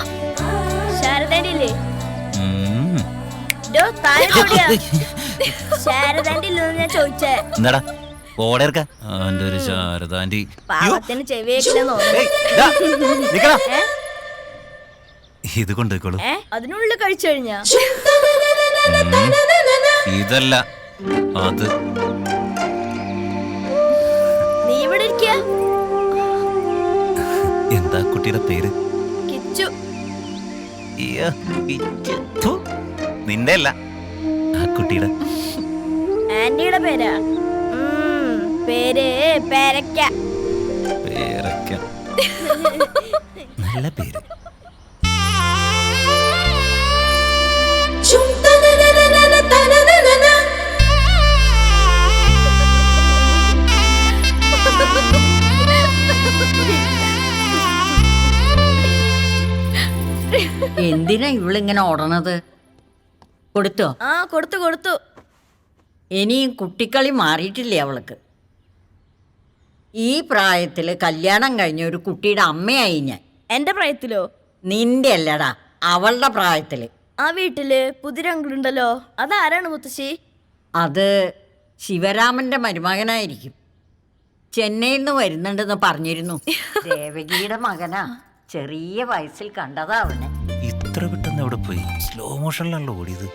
എന്താടാ ഓടേർക്ക അവന്റെ ഒരു ശാരദാന്റി. ഇത് കൊണ്ടുപോയിക്കോളൂ. അതിനുള്ളിൽ കഴിച്ചു കഴിഞ്ഞാ ഇതല്ല അത്. നീ ഇവിടെ ഇരിക്ക. എന്താ കുട്ടിയുടെ പേര്? കിച്ചു. നിന്റെ അല്ല, ആ കുട്ടിയുടെ. ആന്റിയുടെ പേരാ. പേര് പേരക്ക. പേരക്ക, നല്ല പേര്. എന്തിനാ ഇവളിങ്ങനെ ഓടണത്? കൊടുത്തോ? ആ കൊടുത്തു കൊടുത്തു. ഇനിയും കുട്ടിക്കളി മാറിയിട്ടില്ലേ അവൾക്ക്? ഈ പ്രായത്തില് കല്യാണം കഴിഞ്ഞ ഒരു കുട്ടിയുടെ അമ്മയായി ഞാൻ. എന്റെ പ്രായത്തിലോ? നിന്റെ അല്ലടാ, അവളുടെ പ്രായത്തില്. ആ വീട്ടില് പുതിരങ്ങളുണ്ടല്ലോ, അതാരാണ് മുത്തശ്ശി? അത് ശിവരാമന്റെ മരുമകനായിരിക്കും. ചെന്നൈയിൽ നിന്ന് വരുന്നുണ്ടെന്ന് പറഞ്ഞിരുന്നു. ദേവകിയുടെ മകനാ. ചെറിയ വയസ്സിൽ കണ്ടതാ അവനെ. ഇത്ര പെട്ടെന്ന് എവിടെ പോയി? സ്ലോ മോഷനിലാണല്ലോ ഓടിയത്.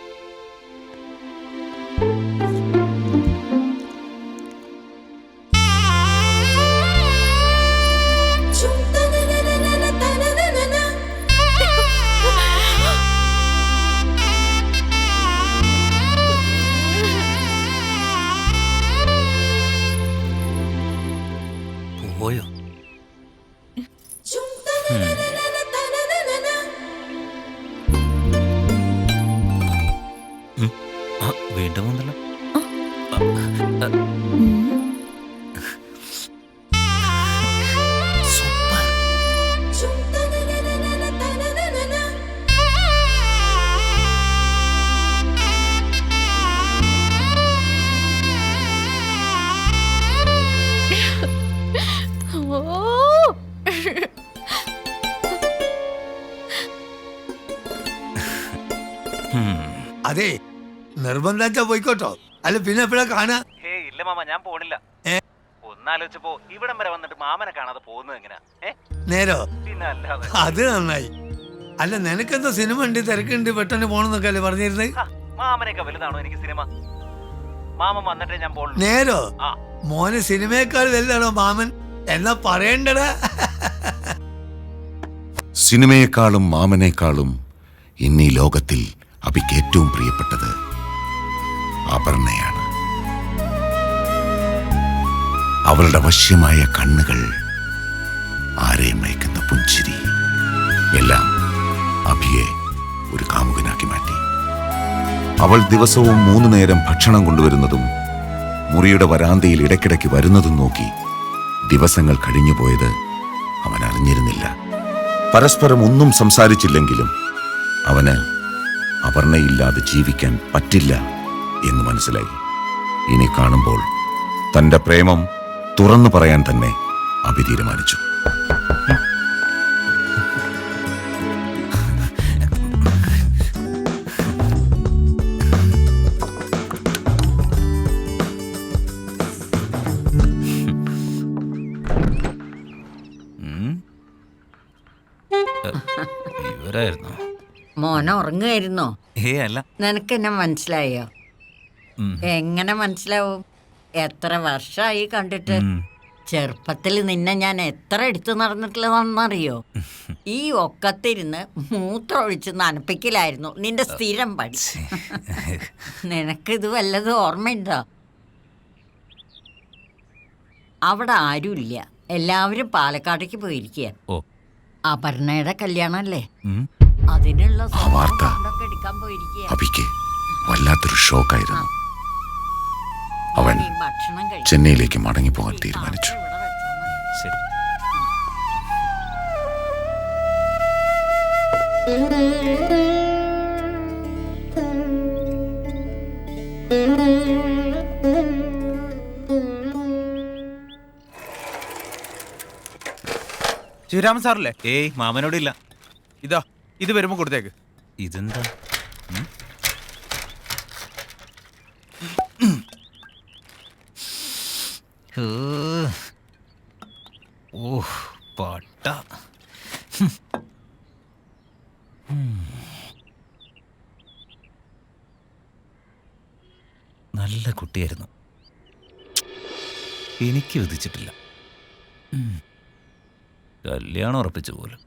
പോയോ? വീണ്ടും വന്നല്ലോ. അതെ, നിർബന്ധം പോയിക്കോട്ടോ. അല്ല പിന്നെ എപ്പോഴാ കാണാ? മാമ ഞാൻ പോണില്ല. ഒന്നാലോചിച്ചപ്പോ ഇവിടം വരെ വന്നിട്ട് മാമനെ കാണാതെ പോകുന്നത് എങ്ങനെയാ? നേരോ? പിന്നെ അല്ലാതെ. അത് നന്നായി. അല്ല നിനക്കെന്തോ സിനിമ ഉണ്ട്, തിരക്കുണ്ട്, പെട്ടെന്ന് പോണെന്നൊക്കെ അല്ലേ പറഞ്ഞിരുന്നത്? മാമനൊക്കെ വലുതാണോ എനിക്ക് സിനിമ? മാമൻ വന്നിട്ടേ ഞാൻ പോണു. നേരോ? മോന് സിനിമയേക്കാൾ വലുതാണോ മാമൻ? എന്നാ പറയണ്ടടാ. സിനിമയെക്കാളും മാമനേക്കാളും ഇന്നീ ലോകത്തിൽ അബിക്ക് ഏറ്റവും പ്രിയപ്പെട്ടത് അപർണയാണ്. അവളുടെ വശ്യമായ കണ്ണുകൾ, ആരെയും മയക്കുന്ന പുഞ്ചിരി എല്ലാം അബിയെ ഒരു കാമുകനാക്കി മാറ്റി. അവൾ ദിവസവും 3 നേരം ഭക്ഷണം കൊണ്ടുവരുന്നതും മുറിയുടെ വരാന്തയിൽ ഇടയ്ക്കിടയ്ക്ക് വരുന്നതും നോക്കി ദിവസങ്ങൾ കഴിഞ്ഞുപോയത് അവൻ അറിഞ്ഞിരുന്നില്ല. പരസ്പരം ഒന്നും സംസാരിച്ചില്ലെങ്കിലും അവന് അപർണയില്ലാതെ ജീവിക്കാൻ പറ്റില്ല എന്ന് മനസ്സിലായി. ഇനി കാണുമ്പോൾ തന്റെ പ്രേമം തുറന്നു പറയാൻ തന്നെ അബി തീരുമാനിച്ചു. ഇവരായിരുന്നോ? മോനെ ഉറങ്ങുമായിരുന്നോ? അല്ല. നിനക്ക് എന്നെ മനസ്സിലായോ? എങ്ങനെ മനസ്സിലാവും? എത്ര വർഷമായി കണ്ടിട്ട്. ചെറുപ്പത്തിൽ നിന്നെ ഞാൻ എത്ര എടുത്തു നടന്നിട്ടുള്ളതാണെന്നറിയോ? ഈ ഒക്കത്തിരുന്ന് മൂത്രമൊഴിച്ച് നനപ്പിക്കലായിരുന്നു നിന്റെ സ്ഥിരം പടി. നിനക്കിത് വല്ലതും ഓർമ്മയുണ്ടോ? അവിടെ ആരുമില്ല, എല്ലാവരും പാലക്കാട്ടേക്ക് പോയിരിക്കുക. അപർണയുടെ കല്യാണല്ലേ, അതിനുള്ള എടുക്കാൻ പോയിരിക്കുക. അബിക്ക് വല്ലാത്തൊരു ഷോക്കായിരുന്നു. അവൻ ചെന്നൈയിലേക്ക് മടങ്ങിപ്പോകാൻ തീരുമാനിച്ചു. ശിവരാമൻ സാറല്ലേ? ഏയ് മാമനോടില്ല. ഇതാ ഇത് വരുമ്പോ കൊടുത്തേക്ക്. ഇതെന്താ? ഓ പട്ട. നല്ല കുട്ടിയായിരുന്നു, എനിക്ക് വിധിച്ചിട്ടില്ല. കല്യാണം ഉറപ്പിച്ചു പോലും.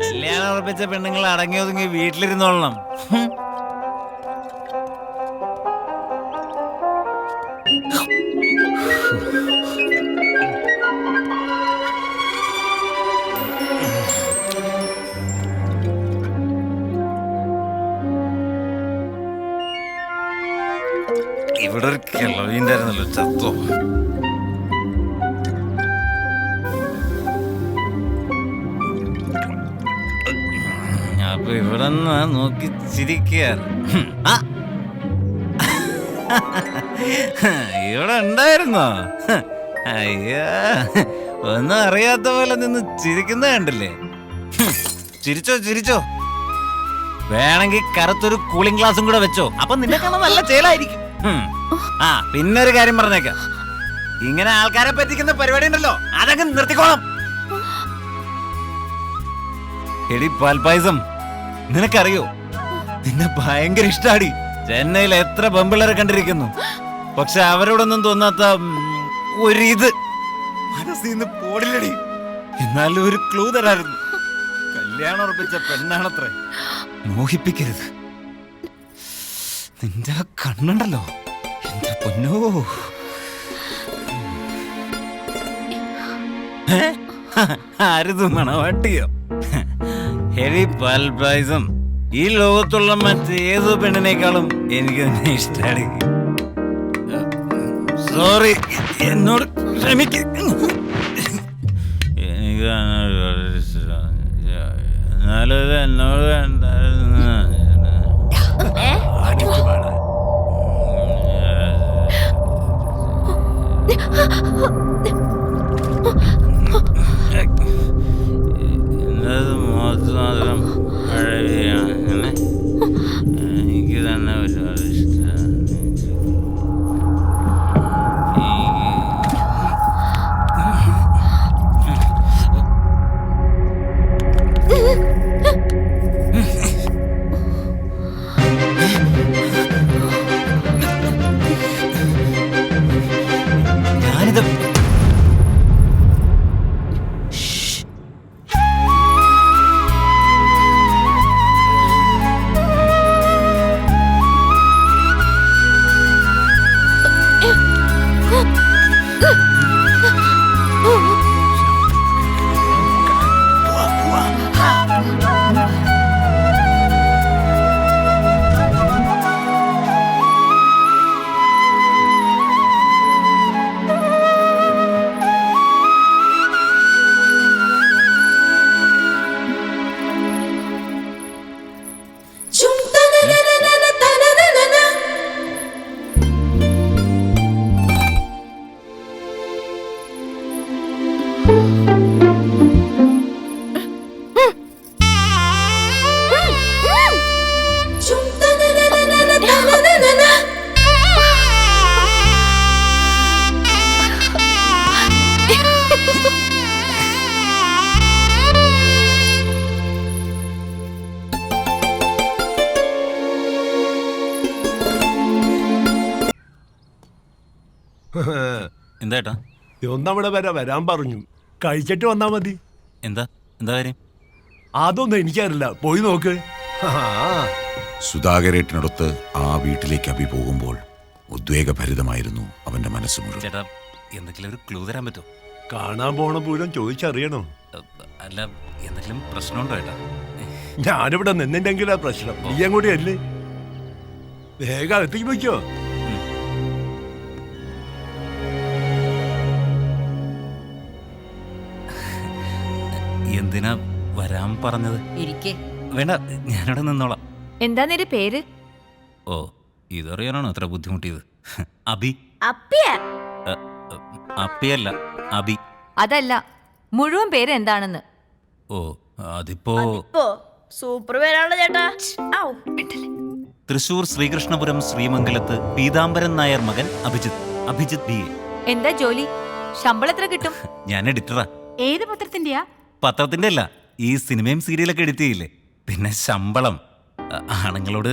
കല്യാണം ഉറപ്പിച്ച പെണ്ണുങ്ങൾ അടങ്ങി ഒതുങ്ങി വീട്ടിലിരുന്നോളണം. ഇവിടെ ഒരു കിളവിൻ്റെ ആയിരുന്നല്ലോ ചത്തോ. അപ്പൊ ഇവിടെ നോക്കി ചിരിക്കുക. ഇവിടെ ഉണ്ടായിരുന്നോ? അയ്യോ, ഒന്നും അറിയാത്ത പോലെ നിന്ന് ചിരിക്കുന്ന കണ്ടില്ലേ? ചിരിച്ചോ ചിരിച്ചോ. വേണമെങ്കിൽ കറുത്തൊരു കൂളിംഗ് ഗ്ലാസും കൂടെ വെച്ചോ, അപ്പൊ നിന്നെ കാണാൻ നല്ല ചേലായിരിക്കും. ആ പിന്നെ ഒരു കാര്യം പറഞ്ഞേക്കാം, ഇങ്ങനെ ആൾക്കാരെ പറ്റിക്കുന്ന പരിപാടി ഉണ്ടല്ലോ അതങ്ങ് നിർത്തിക്കോണം. എടി പാൽപായസം, നിനക്കറിയോ നിന്നെ ഭയങ്കര ഇഷ്ടാടി. ചെന്നൈയിൽ എത്ര പെമ്പിള്ളേരെ കണ്ടിരിക്കുന്നു, പക്ഷെ അവരോടൊന്നും തോന്നാത്ത ഒരിത് മനസ്സിൽ നിന്ന് പോടില്ലടി. എന്നാലും ഒരു ക്ലൂ തരായിരുന്നു. കല്യാണം ഉറപ്പിച്ച പെണ്ണാണത്രേ, മോഹിപ്പിക്കരുത്. നിന്റെ ആ കണ്ണുണ്ടല്ലോ എന്റെ പൊന്നോ. ആരുത് മണവാട്ടിയോ? ഹെവി പാൽപായസം, ഈ ലോകത്തുള്ള മറ്റേത് പെണ്ണിനേക്കാളും എനിക്ക് തന്നെ ഇഷ്ടമാണ്. സോറി, എന്നോട് ക്ഷമിക്ക. എനിക്ക് എന്നാലും എന്നോട് എന്താ ഒന്നവിടെ വരാൻ പറഞ്ഞു. കഴിച്ചിട്ട് വന്നാ മതി. എന്താ കാര്യം? അതൊന്നും എനിക്കറിയില്ല, പോയി നോക്ക്. സുധാകരേട്ടനടുത്ത് ആ വീട്ടിലേക്ക് അഭി പോകുമ്പോൾ ഉദ്വേഗഭരിതമായിരുന്നു അവന്റെ മനസ്സ് മുഴുവൻ. ചേട്ടാ, എന്തെങ്കിലും ഒരു ക്ലൂ തരാൻ പറ്റുമോ? കാണാൻ പോണ പൂരം ചോദിച്ചറിയണോ? അല്ല, എന്തെങ്കിലും പ്രശ്നമുണ്ടോ ഏട്ടാ? ഞാനിവിടെ നിന്നില്ലെങ്കിലാ പ്രശ്നം. നീയും കൂടി അല്ലേ? വേഗം അകത്തേക്ക് വയ്ക്കോ. എന്തിനാ വരാൻ പറഞ്ഞത്? വേണ്ട, ഞാനിവിടെ നിന്നോളാം. എന്താ നിന്റെ പേര്? ഓ, ഇതറിയാനാണോ അത്ര ബുദ്ധിമുട്ടിയത്? അബി. അപ്പിയല്ല, അബി. അതല്ല, മുഴുവൻ പേര് എന്താണെന്ന്. ഓ, അതിപ്പോ സൂപ്പർ പേരാണല്ലോ ചേട്ടാ. തൃശൂർ ശ്രീകൃഷ്ണപുരം ശ്രീമംഗലത്ത് പീതാംബരൻ നായർ മകൻ അഭിജിത്ത് ബി. എന്താ ജോലി? ശമ്പളം എത്ര കിട്ടും? ഞാൻ എഡിറ്ററാ. ഏത് പത്രത്തിന്റെയാ? പത്രത്തിന്റെ അല്ല, ഈ സിനിമയും സീരിയലൊക്കെ എഡിറ്റ് ചെയ്യില്ലേ. പിന്നെ ശമ്പളം ആണുങ്ങളോട്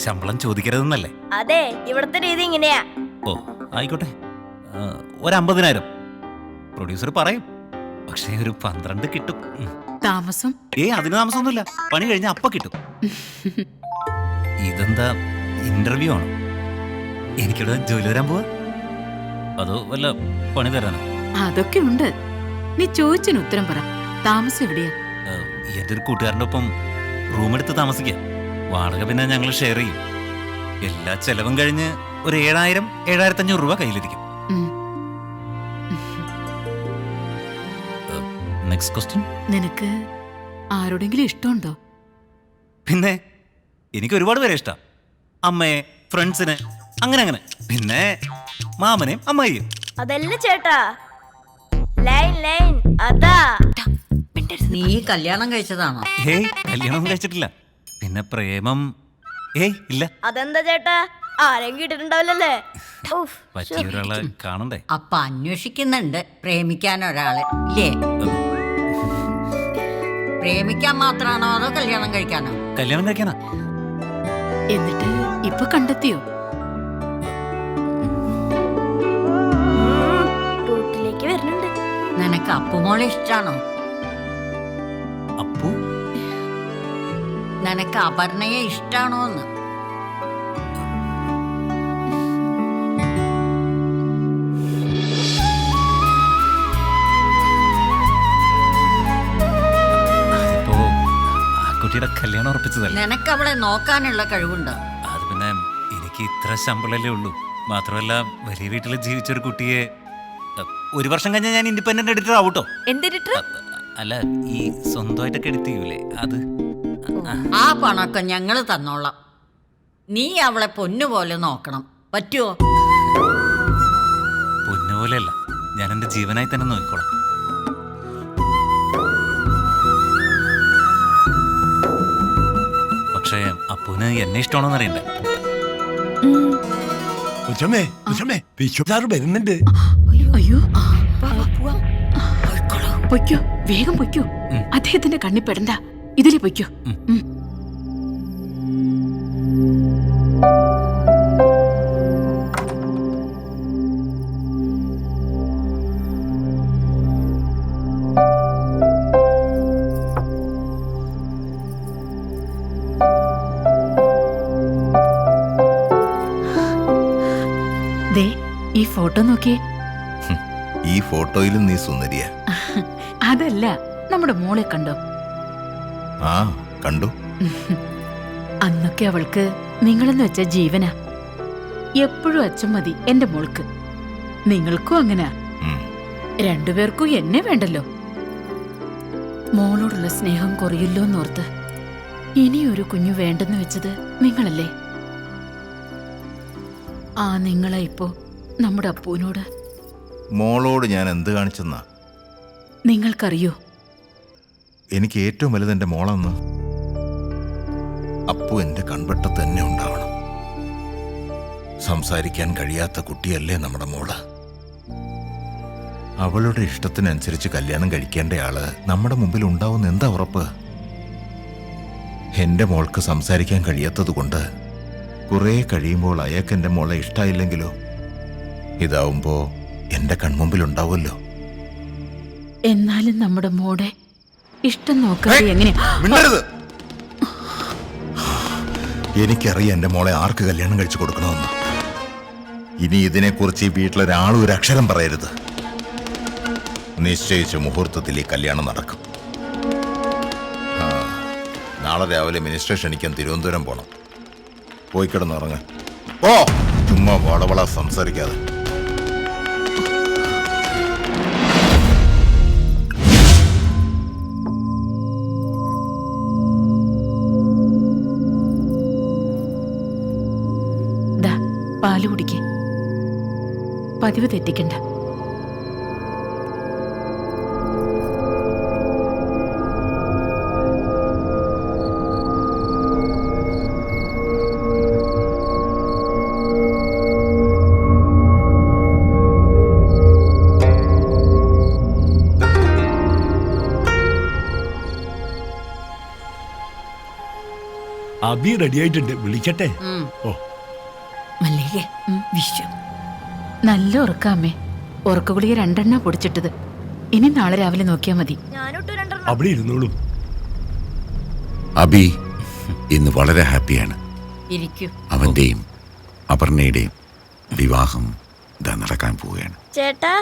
ശമ്പളം ചോദിക്കരുതെന്നല്ലേ? അതെ, ഇവിടുത്തെ രീതി ഇങ്ങനെയാ. ഓ, ആയിക്കോട്ടെ, ഒരു 50,000 പ്രൊഡ്യൂസർ പറയും. പക്ഷേ ഒരു 12 കിട്ടും. താമസം? അതിന് താമസമൊന്നുമില്ല, പണി കഴിഞ്ഞ അപ്പ കിട്ടും. ഇതെന്താ ഇന്റർവ്യൂ ആണോ? എനിക്കിവിടെ ജോലി തരാൻ പോവാ? അതോ വല്ല പണി തരാനോ? അതൊക്കെ ഉണ്ട്. നീ ചോദിച്ചതിന് ഉത്തരം പറ. താമസം എവിടെയാ? എന്റെ ഒരു കൂട്ടുകാരൻ്റെ ഒപ്പം റൂം എടുത്ത് താമസിക്കാം. വാടക പിന്നെ ഞങ്ങൾ ഷെയർ ചെയ്യും. എല്ലാ ചെലവും കഴിഞ്ഞ് ഒരു 7,000-7,500 രൂപ കയ്യിലിരിക്കും. Next question. നിനക്ക് ആരോടെങ്കിലും ഇഷ്ടമുണ്ടോ? പിന്നെ എനിക്ക് ഒരുപാട് പേരെ ഇഷ്ടം. അമ്മയെ, ഫ്രണ്ട്സിനെ, അങ്ങനെ. പിന്നെ മാമനെയും അമ്മയെയും. അതല്ല ചേട്ടാ, ലൈൻ അതാ. നീ കല്യാണം കഴിച്ചതാണോ? കല്യാണം കഴിച്ചിട്ടില്ല. പിന്നെ പ്രേമം ഇല്ല. അതെന്താ ചേട്ടാ, ആരെയും കിട്ടിട്ടുണ്ടാവില്ലല്ലേ? പറ്റിയ ഒരാളെ കാണണ്ടേ? അപ്പ അന്വേഷിക്കുന്നുണ്ട് പ്രേമിക്കാൻ ഒരാളെ ഇല്ലേ? പ്രേമിക്കാൻ മാത്രാണോ അതോ കല്യാണം കഴിക്കാനോ? കല്യാണം കഴിക്കാനാ. എന്നിട്ട് ഇപ്പൊ കണ്ടെത്തിയോ? റൂട്ടിലേക്ക് വരുന്നുണ്ട്. നിനക്ക് അപ്പുമോളെ ഇഷ്ടാണോ? അപ്പു? നിനക്ക് അപർണയെ ഇഷ്ടാണോന്ന്? കല്യാണം ഉറപ്പിച്ചതല്ല. നിനക്ക് അവളെ നോക്കാനുള്ള കഴിവുണ്ടോ? അത് പിന്നെ എനിക്ക് ഇത്ര ശമ്പളല്ലേ ഉള്ളൂ. മാത്രമല്ല, വലിയ വീട്ടിൽ ജീവിച്ചൊരു കുട്ടിയെ 1 വർഷം കഴിഞ്ഞാൽ ഞാൻ ഇൻഡിപെൻഡന്റ് എഡിറ്റർ ആവൂട്ടോ. അല്ല, ഈ സ്വന്തമായിട്ടൊക്കെ എഡിറ്റ് ചെയ്യൂലേ, അത്. ആ പണമൊക്കെ ഞങ്ങള് തന്നോളാം. നീ അവളെ പൊന്നുപോലെ നോക്കണം. പറ്റുമോ? പൊന്നുപോലെയല്ല, ഞാൻ എന്റെ ജീവനായി തന്നെ നോക്കിക്കോളാം. പക്ഷേ അപ്പൂന് എന്നെ ഇഷ്ടമാണോന്ന് അറിയണ്ടേ? വരുന്നുണ്ട്. അയ്യോ, പൊയ്ക്കോ, വേഗം പൊയ്ക്കോ. അദ്ദേഹത്തിന്റെ കണ്ണി പെടണ്ട, ഇതിലേ പൊയ്ക്കോ. ഈ ഫോട്ടോ നോക്കിയേ. ഈ ഫോട്ടോയിലും നീ സുന്ദരിയാ. അതല്ല, നമ്മുടെ മോളെ കണ്ടോ? ആ, കണ്ടു. അന്നൊക്കെ അവൾക്ക് നിങ്ങളെന്ന് വെച്ച ജീവനാ. എപ്പോഴും അച്ഛൻ മതി എന്റെ മോൾക്ക്. നിങ്ങൾക്കും അങ്ങനെ. രണ്ടുപേർക്കും എന്നെ വേണ്ടല്ലോ. മോളോടുള്ള സ്നേഹം കുറയില്ലോന്നോർത്ത് ഇനിയൊരു കുഞ്ഞു വേണ്ടെന്ന് വെച്ചത് നിങ്ങളല്ലേ? ആ നിങ്ങളെ ഇപ്പോ നമ്മുടെ അപ്പൂനോട്. മോളോട് ഞാൻ എന്ത് കാണിച്ചെന്നാ? നിങ്ങൾക്കറിയോ, എനിക്ക് ഏറ്റവും വലുത് എന്റെ മോളെന്ന്. അപ്പു എന്റെ കൺവെട്ടത്ത് തന്നെ ഉണ്ടാവണം. സംസാരിക്കാൻ കഴിയാത്ത കുട്ടിയല്ലേ നമ്മുടെ മോള്. അവളുടെ ഇഷ്ടത്തിനനുസരിച്ച് കല്യാണം കഴിക്കേണ്ടയാള് നമ്മുടെ മുമ്പിൽ ഉണ്ടാവുന്ന എന്താ ഉറപ്പ്? എന്റെ മോൾക്ക് സംസാരിക്കാൻ കഴിയാത്തത് കൊണ്ട് കുറെ കഴിയുമ്പോൾ അയാൾക്ക് എന്റെ മോളെ ഇഷ്ടായില്ലെങ്കിലോ? ഇതാവുമ്പോ എന്റെ കൺമുമ്പിൽ ഉണ്ടാവുമല്ലോ. എന്നാലും നമ്മുടെ മോടെ ഇഷ്ടം നോക്കാതെ എങ്ങനെ? മിണ്ടരുത്. എനിക്കറിയാം എന്റെ മോളെ ആർക്ക് കല്യാണം കഴിച്ചു കൊടുക്കണമെന്ന്. ഇനി ഇതിനെക്കുറിച്ച് ഈ വീട്ടിലൊരാളും ഒരു അക്ഷരം പറയരുത്. നിശ്ചയിച്ച മുഹൂർത്തത്തിൽ ഈ കല്യാണം നടക്കും. നാളെ രാവിലെ മിനിസ്റ്റർ ക്ഷണിക്കാൻ തിരുവനന്തപുരം പോണം. പോയി കിടന്നുറങ്ങ. ഓ ചുമ്മാ വളവള സംസാരിക്കാതെ. പാല് കുടിക്കേ. പതിവ് തെറ്റിക്കണ്ട. അബി റെഡി ആയിട്ടുണ്ട്, വിളിക്കട്ടെ? ഓ മല്ലികേ, വിഷു നല്ല ഉറക്കാമേ. ഉറക്ക ഗുളിക 2 പൊടിച്ചിട്ടത്. ഇനി നാളെ രാവിലെ നോക്കിയാ മതി. അവിടെ ഇരുന്നോളൂ. അബി ഇന്ന് വളരെ ഹാപ്പിയാണ്. അവന്റെയും അപർണയുടെയും വിവാഹം ഇതാ നടക്കാൻ പോവുകയാണ്. ചേട്ടാ,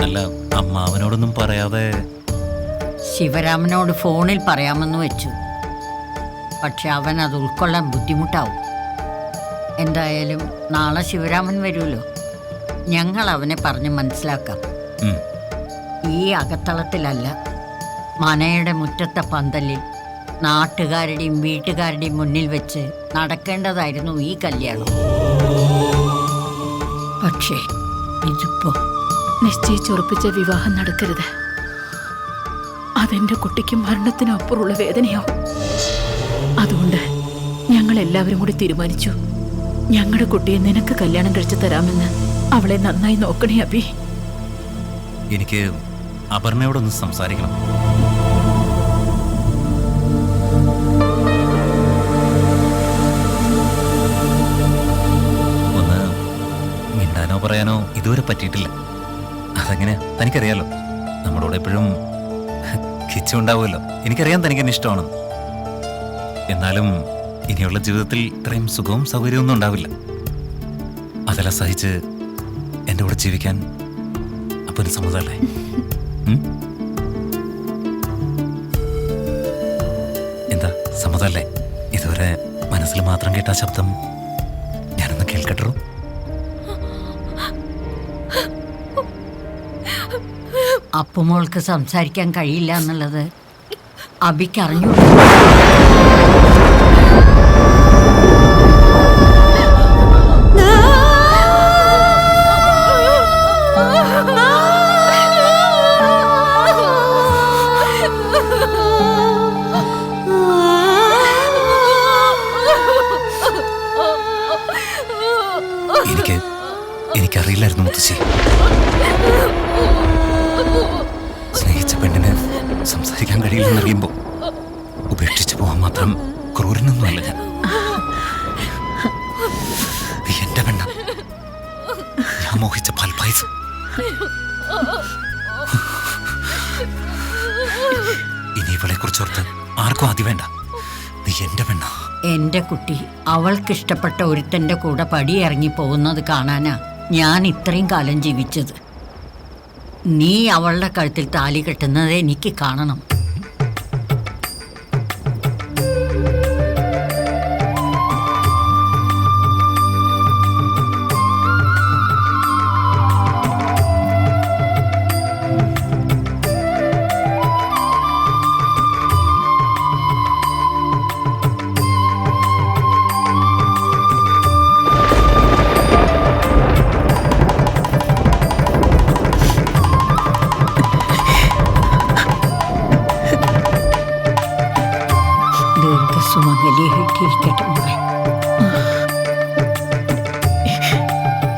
അല്ല അമ്മ അവനോടൊന്നും പറയാതെ ശിവരാമനോട് ഫോണിൽ പറയാമെന്ന് വെച്ചു. പക്ഷെ അവൻ അത് ഉൾക്കൊള്ളാൻ ബുദ്ധിമുട്ടാവും. എന്തായാലും നാളെ ശിവരാമൻ വരുമല്ലോ, ഞങ്ങൾ അവനെ പറഞ്ഞ് മനസ്സിലാക്കാം. ഈ അകത്തളത്തിലല്ല, മനയുടെ മുറ്റത്തെ പന്തലിൽ നാട്ടുകാരുടെയും വീട്ടുകാരുടെയും മുന്നിൽ വെച്ച് നടക്കേണ്ടതായിരുന്നു ഈ കല്യാണം. പക്ഷേ ഇതിപ്പോ നിശ്ചയിച്ചുറപ്പിച്ച വിവാഹം നടക്കരുത്. അതെന്റെ കുട്ടിക്ക് മരണത്തിനപ്പുറമുള്ള വേദനയാവും. അതുകൊണ്ട് ഞങ്ങൾ എല്ലാവരും കൂടി തീരുമാനിച്ചു, ഞങ്ങളുടെ കുട്ടിയെ നിനക്ക് കല്യാണം കഴിച്ചു തരാമെന്ന്. അവളെ നന്നായി നോക്കണേ അബി. എനിക്ക് അപർണയോടൊന്ന് സംസാരിക്കണം. ഒന്ന് മിണ്ടാനോ പറയാനോ ഇതുവരെ പറ്റിയിട്ടില്ല. അതെങ്ങനെ തനിക്കറിയാലോ, നമ്മുടെ കൂടെ എപ്പോഴും കിച്ചുണ്ടാവുമല്ലോ. എനിക്കറിയാം തനിക്ക് എന്നെ ഇഷ്ടമാണെന്ന്. എന്നാലും ഇനിയുള്ള ജീവിതത്തിൽ ഇത്രയും സുഖവും സൗകര്യവും ഒന്നും ഉണ്ടാവില്ല. അതെല്ലാം സഹിച്ച് എൻ്റെ കൂടെ ജീവിക്കാൻ അപ്പന് സമ്മതമല്ലേ? എന്താ സമ്മതമല്ലേ? ഇതുവരെ മനസ്സിൽ മാത്രം കേട്ട ശബ്ദം ഞാനൊന്ന് കേൾക്കട്ടോ? അപ്പുമോൾക്ക് സംസാരിക്കാൻ കഴിയില്ല എന്നുള്ളത് അബിക്കറിഞ്ഞു. എനിക്കറിയില്ലായിരുന്നു മുത്തശ്ശി. സ്നേഹിച്ച പെണ്ണിന് സംസാരിക്കാൻ കഴിയില്ലെന്നറിയുമ്പോ ഉപേക്ഷിച്ചു പോകാൻ മാത്രം ക്രൂരനൊന്നുമല്ല ഞാൻ. എന്റെ പെണ്ണ, ഞാൻ മോഹിച്ച പാൽപായസം. ഇനി ഇവളെ കുറിച്ചോർത്ത് ആർക്കും ആദ്യം വേണ്ട. നീ എന്റെ പെണ്ണ. എന്റെ കുട്ടി അവൾക്കിഷ്ടപ്പെട്ട ഒരുത്തന്റെ കൂടെ പടിയിറങ്ങി പോകുന്നത് കാണാനാ ഞാൻ ഇത്രയും കാലം ജീവിച്ചത്. നീ അവളുടെ കഴുത്തിൽ താലി കെട്ടുന്നത് എനിക്ക് കാണണം.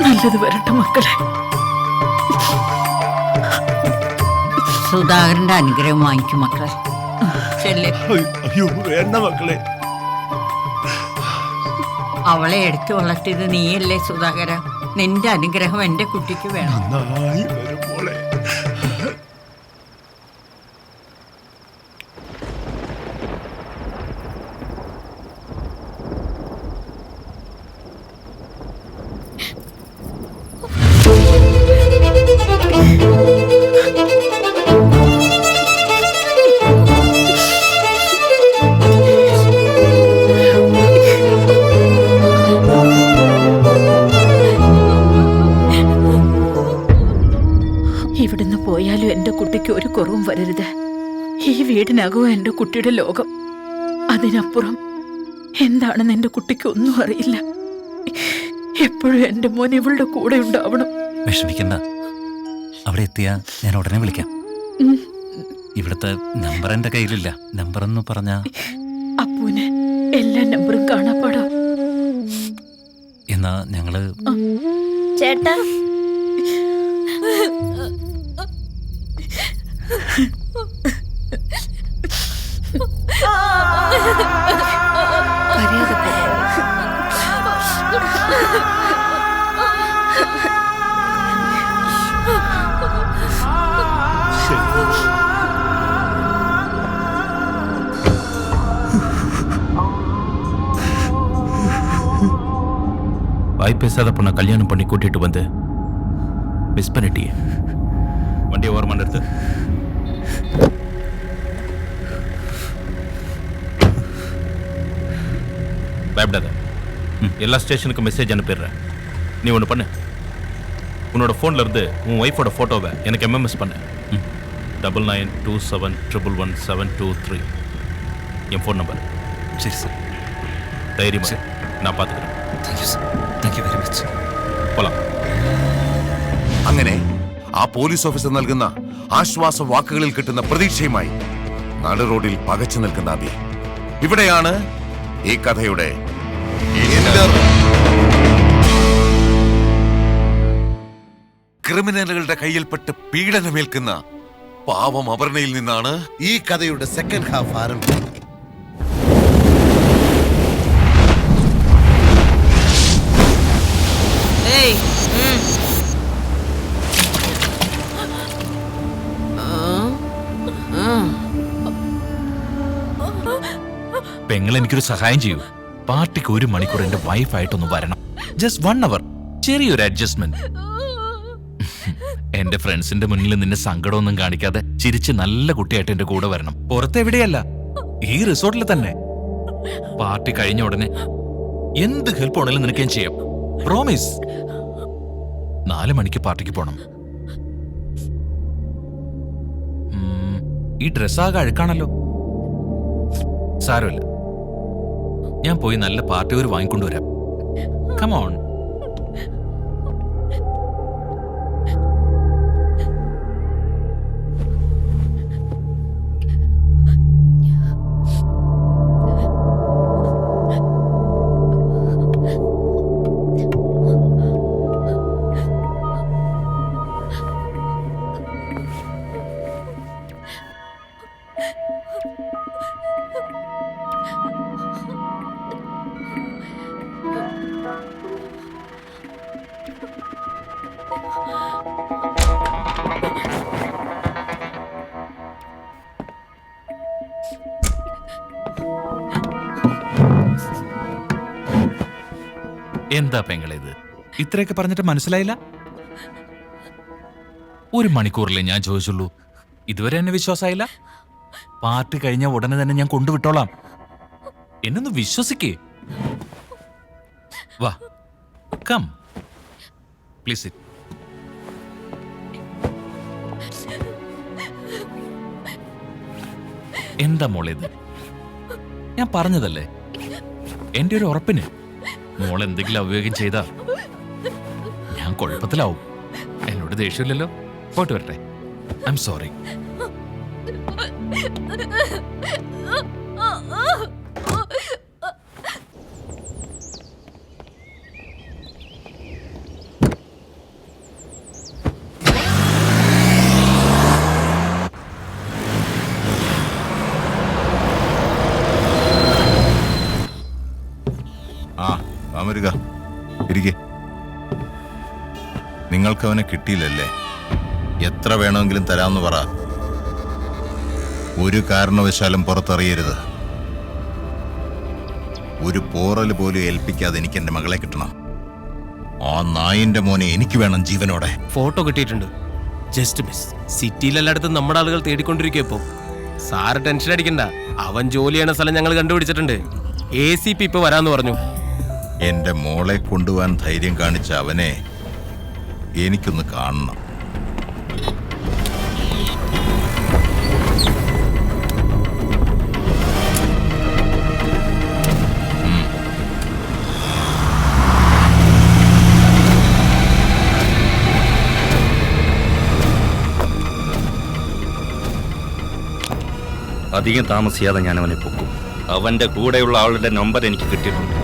നല്ലത് വരട്ടെ മക്കളെ. സുധാകരന്റെ അനുഗ്രഹം വാങ്ങിക്കും മക്കളെ. അയ്യോ വേണ്ട മക്കളെ, അവളെ എടുത്തു വളർത്തിയത് നീയല്ലേ സുധാകര? നിന്റെ അനുഗ്രഹം എന്റെ കുട്ടിക്ക് വേണം. ഇവിടുന്ന് പോയാലും എന്റെ കുട്ടിക്ക് ഒരു കുറവും വരരുത്. ഈ വീടിനകവും എന്റെ കുട്ടിയുടെ ലോകം. അതിനപ്പുറം എന്താണെന്ന് എന്റെ കുട്ടിക്ക് ഒന്നും അറിയില്ല. എപ്പോഴും എന്റെ മോൻ ഇവളുടെ കൂടെ ഉണ്ടാവണം. വിഷമിക്കണ്ട, അവിടെ എത്തിയാ ഞാൻ ഉടനെ വിളിക്കാം. ഇവിടുത്തെ നമ്പർ എന്റെ കയ്യിലില്ല. നമ്പർ എന്ന് പറഞ്ഞാ അപ്പൂന് എല്ലാ നമ്പറും കാണാപ്പാടാ. എന്നാ ഞങ്ങള് ചേട്ടാ வாய் பேசாத பொண்ணை கல்யாணம் பண்ணி கூட்டிட்டு வந்து மிஸ் பண்ணிட்டியே. வண்டியை ஓரமா நிறுத்து. பயப்படாத, எல்லா ஸ்டேஷனுக்கும் மெசேஜ் அனுப்பிடுறேன். நீ ஒன்று பண்ணு, உன்னோட ஃபோன்ல இருந்து உன் ஒய்ஃபோட ஃபோட்டோவை எனக்கு எம்எம்எஸ் பண்ணு. 9927111723 என் ஃபோன் நம்பர். சரி சார். தைரியமா நான் பார்த்துக்கிறேன். Thank you sir. Thank you very much. പോലാം. അങ്ങനെ ആ പോലീസ് ഓഫീസർ നൽകുന്ന ആശ്വാസ വാക്കുകളിൽ കിട്ടുന്ന പ്രതീക്ഷയുമായി നടു റോഡിൽ പകച്ചു നിൽക്കുന്ന അബി. ഇവിടെയാണ് ഈ കഥയുടെ ക്രിമിനലുകളുടെ കയ്യിൽപ്പെട്ട് പീഡനമേൽക്കുന്ന പാവം അപർണയിൽ നിന്നാണ് ഈ കഥയുടെ സെക്കൻഡ് ഹാഫ് ആരംഭിക്കുന്നത്. പെങ്ങൾ എനിക്കൊരു സഹായം ചെയ്യൂ. പാർട്ടിക്ക് 1 മണിക്കൂർ എന്റെ വൈഫായിട്ടൊന്ന് വരണം. ജസ്റ്റ് 1 അവർ. ചെറിയൊരു അഡ്ജസ്റ്റ്മെന്റ്. എന്റെ ഫ്രണ്ട്സിന്റെ മുന്നിൽ നിന്നെ സങ്കടമൊന്നും കാണിക്കാതെ ചിരിച്ച് നല്ല കുട്ടിയായിട്ട് എന്റെ കൂടെ വരണം. പുറത്തെവിടെയല്ല, ഈ റിസോർട്ടിൽ തന്നെ. പാർട്ടി കഴിഞ്ഞ ഉടനെ എന്ത് ഹെൽപ്പ് ആണെങ്കിലും നിനക്ക് ഞാൻ ചെയ്യാം. പ്രോമിസ്. 4 മണിക്ക് പാർട്ടിക്ക് പോണം. ഈ ഡ്രസ്സാകെ അഴുക്കാണല്ലോ. സാരമില്ല, ഞാൻ പോയി നല്ല പാർട്ടി ഒരു വാങ്ങിക്കൊണ്ടുവരാം. Come on. എന്താ പെങ്ങളിത്? ഇത്രയൊക്കെ പറഞ്ഞിട്ട് മനസ്സിലായില്ല? 1 മണിക്കൂറിലേ ഞാൻ ചോദിച്ചുള്ളൂ. ഇതുവരെ എന്നെ വിശ്വാസമായില്ല. പാർട്ടി കഴിഞ്ഞ ഉടനെ തന്നെ ഞാൻ കൊണ്ടുവിട്ടോളാം. എന്നൊന്ന് വിശ്വസിക്കേ. വാ, കം പ്ലീസ്. എന്താ മോളേത്? ഞാൻ പറഞ്ഞതല്ലേ, എന്റെ ഒരു ഉറപ്പിന്. മോൾ എന്തെങ്കിലും അവ്യയം ചെയ്താ ഞാൻ കുഴപ്പത്തിലാവും. എന്നോട് ദേഷ്യമില്ലല്ലോ. പോയിട്ട് വരട്ടെ. I am sorry. വരിക, ഇരിക്കെ. നിങ്ങൾക്ക് അവനെ കിട്ടിയില്ലല്ലേ? എത്ര വേണമെങ്കിലും തരാമെന്ന് പറ. ഒരു കാരണവശാലും പുറത്തറിയരുത്. ഒരു പോറൽ പോലും ഏൽപ്പിക്കാതെ എനിക്ക് എന്റെ മകളെ കിട്ടണം. ആ നായിന്റെ മോനെ എനിക്ക് വേണം ജീവനോടെ. ഫോട്ടോ കിട്ടിയിട്ടുണ്ട്. Just miss. സിറ്റിയിലെല്ലായിടത്തും നമ്മുടെ ആളുകൾ തേടിക്കൊണ്ടിരിക്കും. ഇപ്പോ സാറ് ടെൻഷൻ അടിക്കണ്ട. അവൻ ജോലി ചെയ്യണ സ്ഥലം ഞങ്ങൾ കണ്ടുപിടിച്ചിട്ടുണ്ട്. ACP ഇപ്പൊ വരാന്ന് പറഞ്ഞു. എന്റെ മോളെ കൊണ്ടുപോകാൻ ധൈര്യം കാണിച്ച അവനെ എനിക്കൊന്ന് കാണണം. അധികം താമസിയാതെ ഞാൻ അവനെ പൊക്കും. അവന്റെ കൂടെയുള്ള ആളുടെ നമ്പർ എനിക്ക് കിട്ടിയിട്ടുണ്ട്.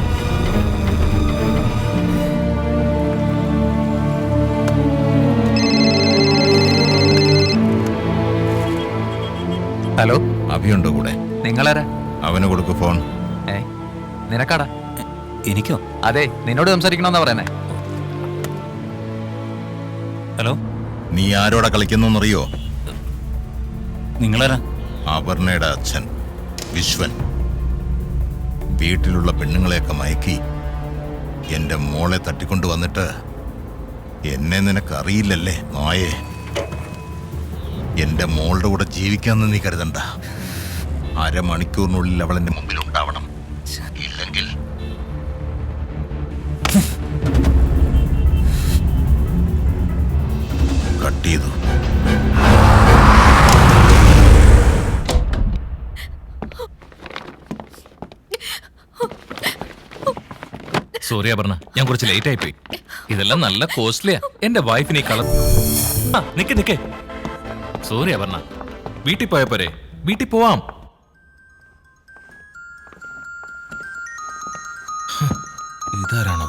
ഹലോ, അഭിയുണ്ടോ കൂടെ? നിങ്ങളാരാ? അവന് കൊടുക്കു ഫോൺ. നിനക്കാടാ? എനിക്കോ? അതെ, നിന്നോട് സംസാരിക്കണമെന്നാ പറയുന്നേ. ഹലോ, നീ ആരോടാ കളിക്കുന്നറിയോ? നിങ്ങളാരാ? അപർണയുടെ അച്ഛൻ വിശ്വൻ. വീട്ടിലുള്ള പെണ്ണുങ്ങളെയൊക്കെ മയക്കി എന്റെ മോളെ തട്ടിക്കൊണ്ടു വന്നിട്ട് എന്നെ നിനക്കറിയില്ലല്ലേ നായേ. എന്റെ മോളുടെ കൂടെ ജീവിക്കാന്ന് നീ കരുതണ്ട. അരമണിക്കൂറിനുള്ളിൽ അവൾ എന്റെ മുമ്പിൽ ഉണ്ടാവണം. ഇല്ലെങ്കിൽ കട്ട് ചെയ്തു. സോറി അപർണ, ഞാൻ കുറച്ച് ലേറ്റ് ആയിപ്പോയി. ഇതെല്ലാം നല്ല കോസ്റ്റ്ലിയാ. എന്റെ വൈഫിനെ കളർ. നിക്ക്. സോറി അപർണ, വീട്ടിൽ പോയ പോരെ? വീട്ടിൽ പോവാം. ഇതാരാണോ?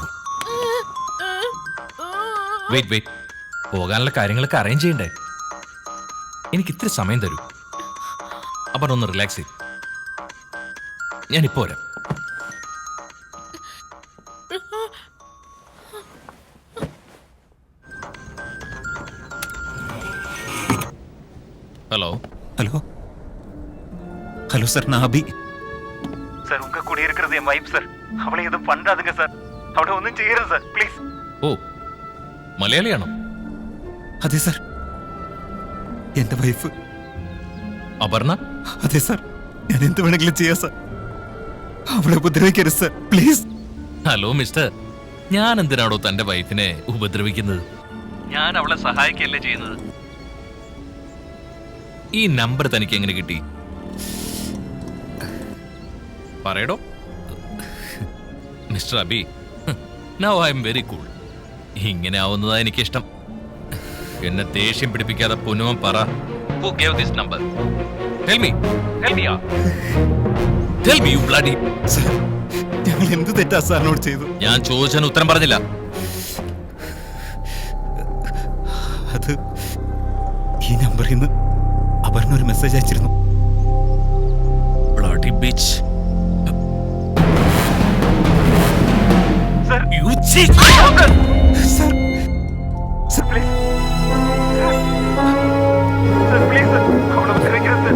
വെയിറ്റ്, പോകാനുള്ള കാര്യങ്ങളൊക്കെ അറേഞ്ച് ചെയ്യണ്ടേ? എനിക്ക് ഇത്തിരി സമയം തരൂ. അപർണ ഒന്ന് റിലാക്സ് ചെയ്യും. ഞാനിപ്പോ വരാം. ஹலோ ஹலோ ஹலோ சார், நான் அபி சார். உங்க கூட இருக்கிறது என் வைஃப் சார். அவளை எதுவும் பண்றாதுங்க சார். அவளை ஒன்றும் செய்யறது சார், ப்ளீஸ். ഓ, മലയാളിയാണോ? അതെ സാർ, എന്റെ വൈഫ് അപർണ. അതെ സാർ, ഞാൻ എന്ത് വേണമെങ്കിലും ചെയ്യാം സാർ. അവളെ ഉപദ്രവിക്കരുത് സാർ, പ്ലീസ്. ഹലോ മിസ്റ്റർ, ഞാൻ എന്തിനാണോ തന്റെ വൈഫിനെ ഉപദ്രവിക്കുന്നത്? ഞാൻ അവളെ സഹായിക്കല്ലേ ചെയ്യുന്നത്. ഈ നമ്പർ തനിക്ക് എങ്ങനെ കിട്ടി? പറയടോ. Mister Abi, now I am very cool. ഇങ്ങനെ ആവുന്നതാ എനിക്കിഷ്ടം. എന്നെ ദേഷ്യം പിടിപ്പിക്കാതെ പൊന്നുവൻ പറ. Who gave this number? Tell me, you bloody. ഞങ്ങൾ എന്ത് തെറ്റാ സാറിനോട് ചെയ്തു? ഞാൻ ചോദിച്ചതിന് ഉത്തരം പറഞ്ഞില്ല. അത് ഈ നമ്പറിൽ നിന്ന് അപർണ ഒരു മെസ്സേജ് അയച്ചിരുന്നു. Bloody bitch. Sir, you cheat. Sir, sir, please. Sir, please, sir. അവളെ ഉപദ്രവിക്കരുത്, sir.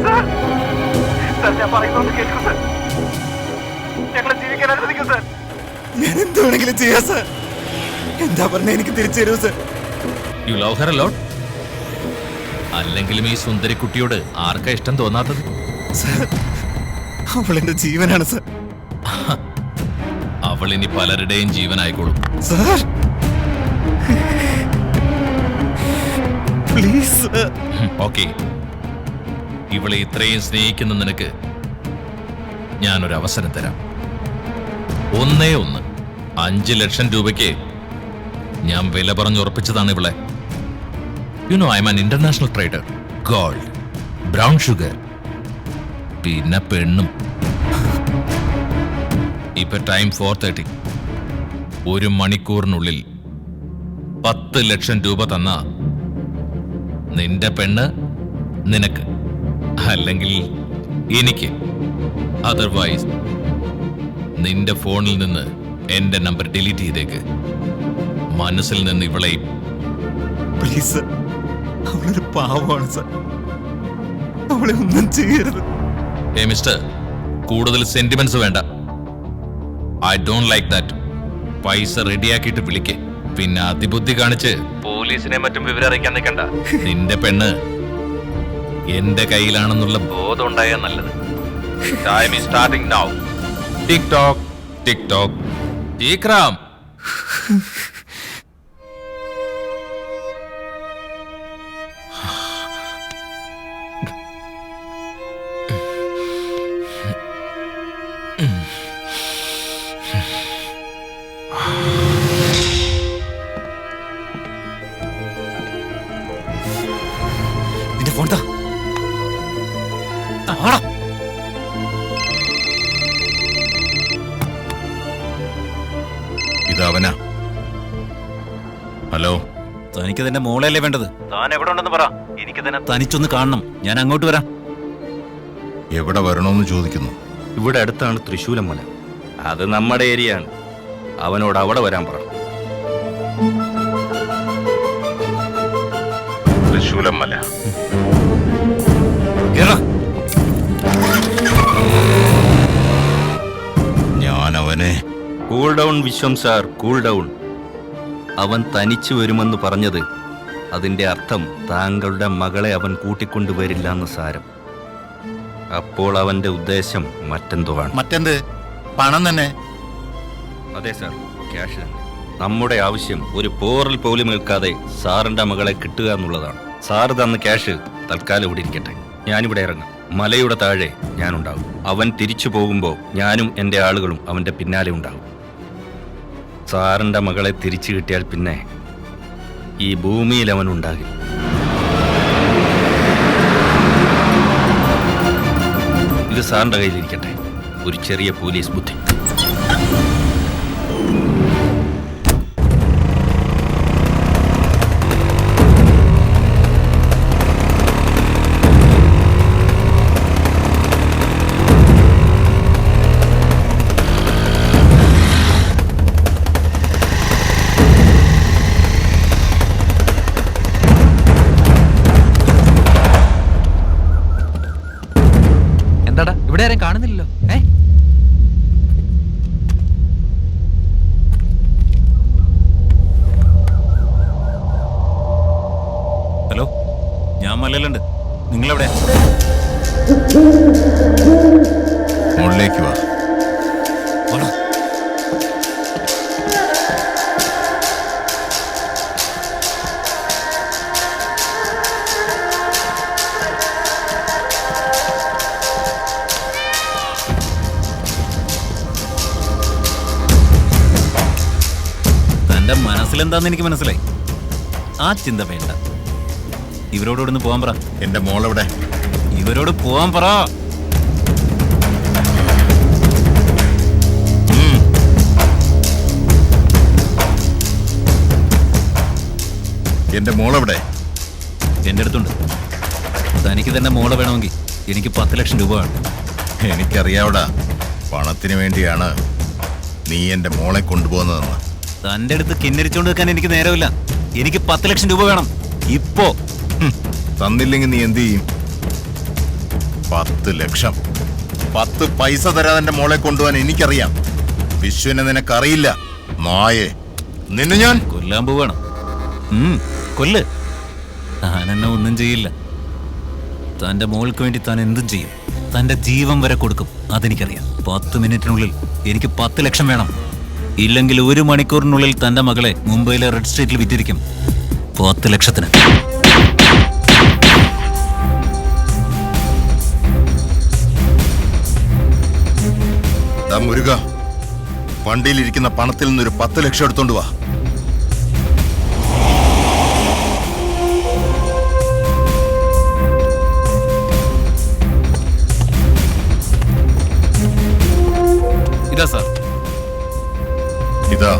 Sir, sir, ഞാൻ പറയുന്നൊന്ന് കേൾക്കൂ സർ. ഞങ്ങളെ ജീവിക്കാൻ അനുവദിക്കൂ സർ. ഞാൻ എന്ത് വേണമെങ്കിലും ചെയ്യാം സാർ. എന്താ പറഞ്ഞ എനിക്ക് തിരിച്ചു തരൂ sir. You love her a lot? അല്ലെങ്കിലും ഈ സുന്ദരി കുട്ടിയോട് ആർക്കാ ഇഷ്ടം തോന്നാത്തത്? അവൾ എന്റെ ജീവനാണ് സർ. അവൾ ഇനി പലരുടെയും ജീവനായിക്കോളും. Sir, please. ഓക്കെ, ഇവളെ ഇത്രയും സ്നേഹിക്കുന്ന നിനക്ക് ഞാനൊരു അവസരം തരാം. 1 5 ലക്ഷം രൂപയ്ക്ക് ഞാൻ വില പറഞ്ഞുറപ്പിച്ചതാണ് ഇവളെ. You know, I'm an international trader. Gold, brown sugar, പിന്നെ പെണ്ണും. ഇപ്പൊ ടൈം 4:30. 1 മണിക്കൂറിനുള്ളിൽ 10 ലക്ഷം രൂപ തന്ന നിന്റെ പെണ്ണ് നിനക്ക്, അല്ലെങ്കിൽ എനിക്ക്. അതർവൈസ് നിന്റെ ഫോണിൽ നിന്ന് എന്റെ നമ്പർ ഡിലീറ്റ് ചെയ്തേക്ക്. മനസ്സിൽ നിന്ന് ഇവളെ പ്ലീസ്, അവളൊരു പാവമാണ് സർ. അവളെ ഒന്നും ചെയ്യരുത്. മിസ്റ്റർ, കൂടുതൽ സെന്റിമെന്റ്സ് വേണ്ട. I don't like that. പൈസ റെഡിയാക്കിയിട്ട് വിളിക്കേ. പിന്നെ അതിബുദ്ധി കാണിച്ച് പോലീസിനെ മറ്റും വിവരം അറിയിക്കാൻ നിൽക്കണ്ട. നിന്റെ പെണ്ണ് എന്റെ കയ്യിലാണെന്നുള്ള ബോധം ഉണ്ടായാൽ നല്ലത്. Time is starting now. Tick tock tick tock. Teekram. നിന്റെ ഫോൺ താ. ഇതവനാ. ഹലോ, തനിക്ക് തന്നെ മോളല്ലേ വേണ്ടത്? താൻ എവിടെ ഉണ്ടെന്ന് പറ. എനിക്ക് തന്നെ തനിച്ചൊന്ന് കാണണം. ഞാൻ അങ്ങോട്ട് വരാം. എവിടെ വരണമെന്ന് ചോദിക്കുന്നു. ഇവിടെ അടുത്താണ് തൃശ്ശൂലം മല. അത് നമ്മുടെ ഏരിയ ആണ്. അവനോട് അവിടെ വരാൻ പറ. തൃശ്ശൂലം മല. ഞാൻ അവനെ. കൂൾ ഡൗൺ വിശ്വം സാർ, കൂൾ ഡൗൺ. അവൻ തനിച്ചു വരുമെന്ന് പറഞ്ഞത് അതിന്റെ അർത്ഥം താങ്കളുടെ മകളെ അവൻ കൂട്ടിക്കൊണ്ടുവരില്ല എന്ന് സാരം. അപ്പോൾ അവന്റെ ഉദ്ദേശം മറ്റെന്തോ ആണ്. മറ്റെന്ത്? പണം തന്നെ. അതെ സാർ, ക്യാഷ് തന്നെ. നമ്മുടെ ആവശ്യം ഒരു പോറൽ പോലും നിൽക്കാതെ സാറിന്റെ മകളെ കിട്ടുക എന്നുള്ളതാണ്. സാറ് തന്ന ക്യാഷ് തൽക്കാലം ഇവിടെ ഇരിക്കട്ടെ. ഞാനിവിടെ ഇറങ്ങാം. മലയുടെ താഴെ ഞാനുണ്ടാകും. അവൻ തിരിച്ചു പോകുമ്പോൾ ഞാനും എൻ്റെ ആളുകളും അവന്റെ പിന്നാലെ ഉണ്ടാകും. സാറിന്റെ മകളെ തിരിച്ചു കിട്ടിയാൽ പിന്നെ ഈ ഭൂമിയിൽ അവൻ ഉണ്ടാകില്ല. ഇത് സാറിന്റെ കയ്യിലിരിക്കട്ടെ. ഒരു ചെറിയ പോലീസ് ബുദ്ധി. എന്താടാ ഇവിടെ ആരും കാണുന്നില്ലല്ലോ? ഹലോ, ഞാൻ മലയിലുണ്ട്. നിങ്ങളെവിടെ? മുകളിലേക്ക് വാ. തന്റെ മനസ്സിലെന്താന്ന് എനിക്ക് മനസ്സിലായി. ആ ചിന്ത വേണ്ട. ഇവരോട് ഇവിടുന്ന് പോവാൻ പറ. എന്റെ മോളെവിടെ? ഇവരോട് പോവാൻ പറ. എന്റെ മോളെവിടെ? എന്റെ അടുത്തുണ്ട്. തനിക്ക് തന്നെ മോളെ വേണമെങ്കിൽ എനിക്ക് 10 ലക്ഷം രൂപ വേണം. എനിക്കറിയാവടാ, പണത്തിന് വേണ്ടിയാണ് നീ എന്റെ മോളെ കൊണ്ടുപോകുന്നതെന്ന്. തന്റെ അടുത്ത് കിന്നരിച്ചോണ്ട് വെക്കാൻ എനിക്ക് നേരമില്ല. എനിക്ക് 10 ലക്ഷം രൂപ വേണം ഇപ്പോ. തന്നില്ലെങ്കിൽ നീ എന്ത് ചെയ്യും? 10 ലക്ഷം. 10 പൈസ തരാതെ എന്റെ മോളെ കൊണ്ടുപോകാൻ എനിക്കറിയാം. വിശ്വനെ നിനക്കറിയില്ല. നായേ, നിന്നെ ഞാൻ കൊല്ലാൻ പോവാണ്. കൊല്ല്. താനെന്നെ ഒന്നും ചെയ്യില്ല. തന്റെ മോൾക്ക് വേണ്ടി താൻ എന്തും ചെയ്യും. തന്റെ ജീവൻ വരെ കൊടുക്കും. അതെനിക്കറിയാം. 10 മിനിറ്റിനുള്ളിൽ എനിക്ക് 10 ലക്ഷം വേണം. ഇല്ലെങ്കിൽ 1 മണിക്കൂറിനുള്ളിൽ തന്റെ മകളെ മുംബൈയിലെ റെഡ് സ്ട്രീറ്റിൽ വിറ്റിരിക്കും 10 ലക്ഷത്തിന്. മുരുക, വണ്ടിയിലിരിക്കുന്ന പണത്തിൽ നിന്നൊരു 10 ലക്ഷം എടുത്തോണ്ട് വാ. ഇതാ സാർ. ഇതാ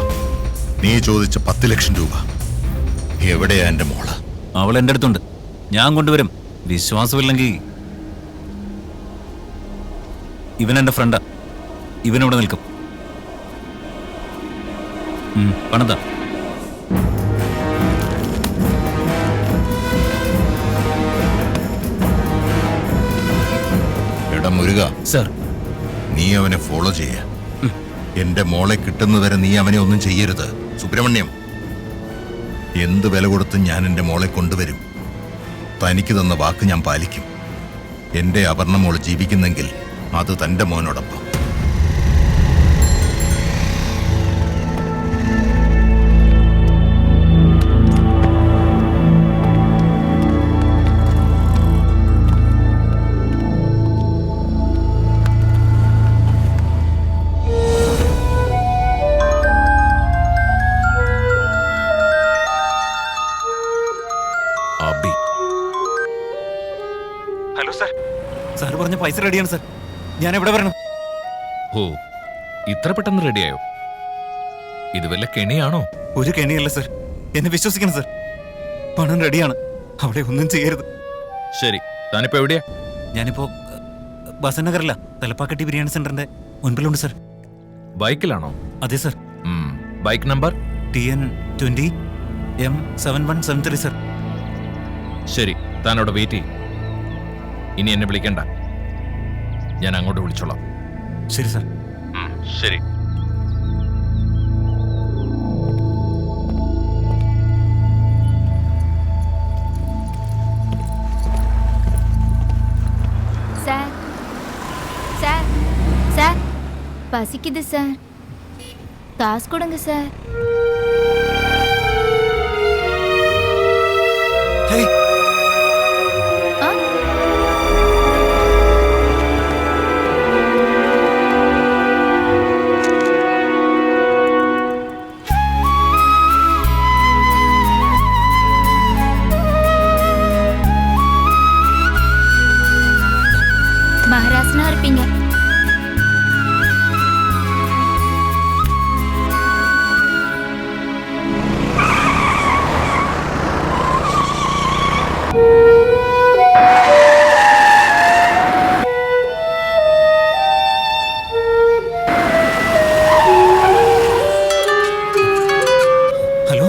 നീ ചോദിച്ച 10 ലക്ഷം രൂപ. എവിടെയാ എന്റെ മോള്? അവൾ എന്റെ അടുത്തുണ്ട്. ഞാൻ കൊണ്ടുവരും. വിശ്വാസമില്ലെങ്കിൽ ഇവൻ എന്റെ ഫ്രണ്ടാ. ഇവനവിടെ നിൽക്കും. പണതാ. എടാ മുരുക, സർ, നീ അവനെ ഫോളോ ചെയ്യ. എന്റെ മോളെ കിട്ടുന്നവരെ നീ അവനെ ഒന്നും ചെയ്യരുത്. സുബ്രഹ്മണ്യം, എന്ത് വില കൊടുത്തും ഞാൻ എന്റെ മോളെ കൊണ്ടുവരും. തനിക്ക് തന്ന വാക്ക് ഞാൻ പാലിക്കും. എന്റെ അപർണ മോള് ജീവിക്കുന്നെങ്കിൽ അത് തന്റെ മോനോടൊപ്പം. ഹലോ സാർ, സാർ പറഞ്ഞ പൈസ റെഡിയാണ് സാർ. ഞാൻ എവിടെ വരണം? ഓ, ഇത്ര പെട്ടെന്ന് റെഡിയായോ? ഇത് വല്ല കെണിയാണോ? ഒരു കെണിയല്ല സാർ, എന്നെ വിശ്വസിക്കണം സാർ. പണം റെഡിയാണ്, അവിടെ ഒന്നും ചെയ്യരുത്. ശരി, താനിപ്പോ എവിടെയാ? ഞാനിപ്പോ ബസൻ നഗറില്ല, തലപ്പാക്കട്ടി ബിരിയാണി സെന്ററിന്റെ മുൻപിലുണ്ട് സാർ. ബൈക്കിലാണോ? അതെ sir. Bike number TN20 M7173 sir. ശരി, താൻ അവിടെ വെയിറ്റ് ചെയ്യും. ഇനി എന്നെ വിളിക്കണ്ട, ഞാൻ അങ്ങോട്ട് വിളിച്ചോളാം. ശരി സാർ. ശരി. சார் சார் சார் பசிக்குது சார், காசு கொடுங்க சார். மகாராஷ்டிரா இருப்பீங்க. ഹലോ,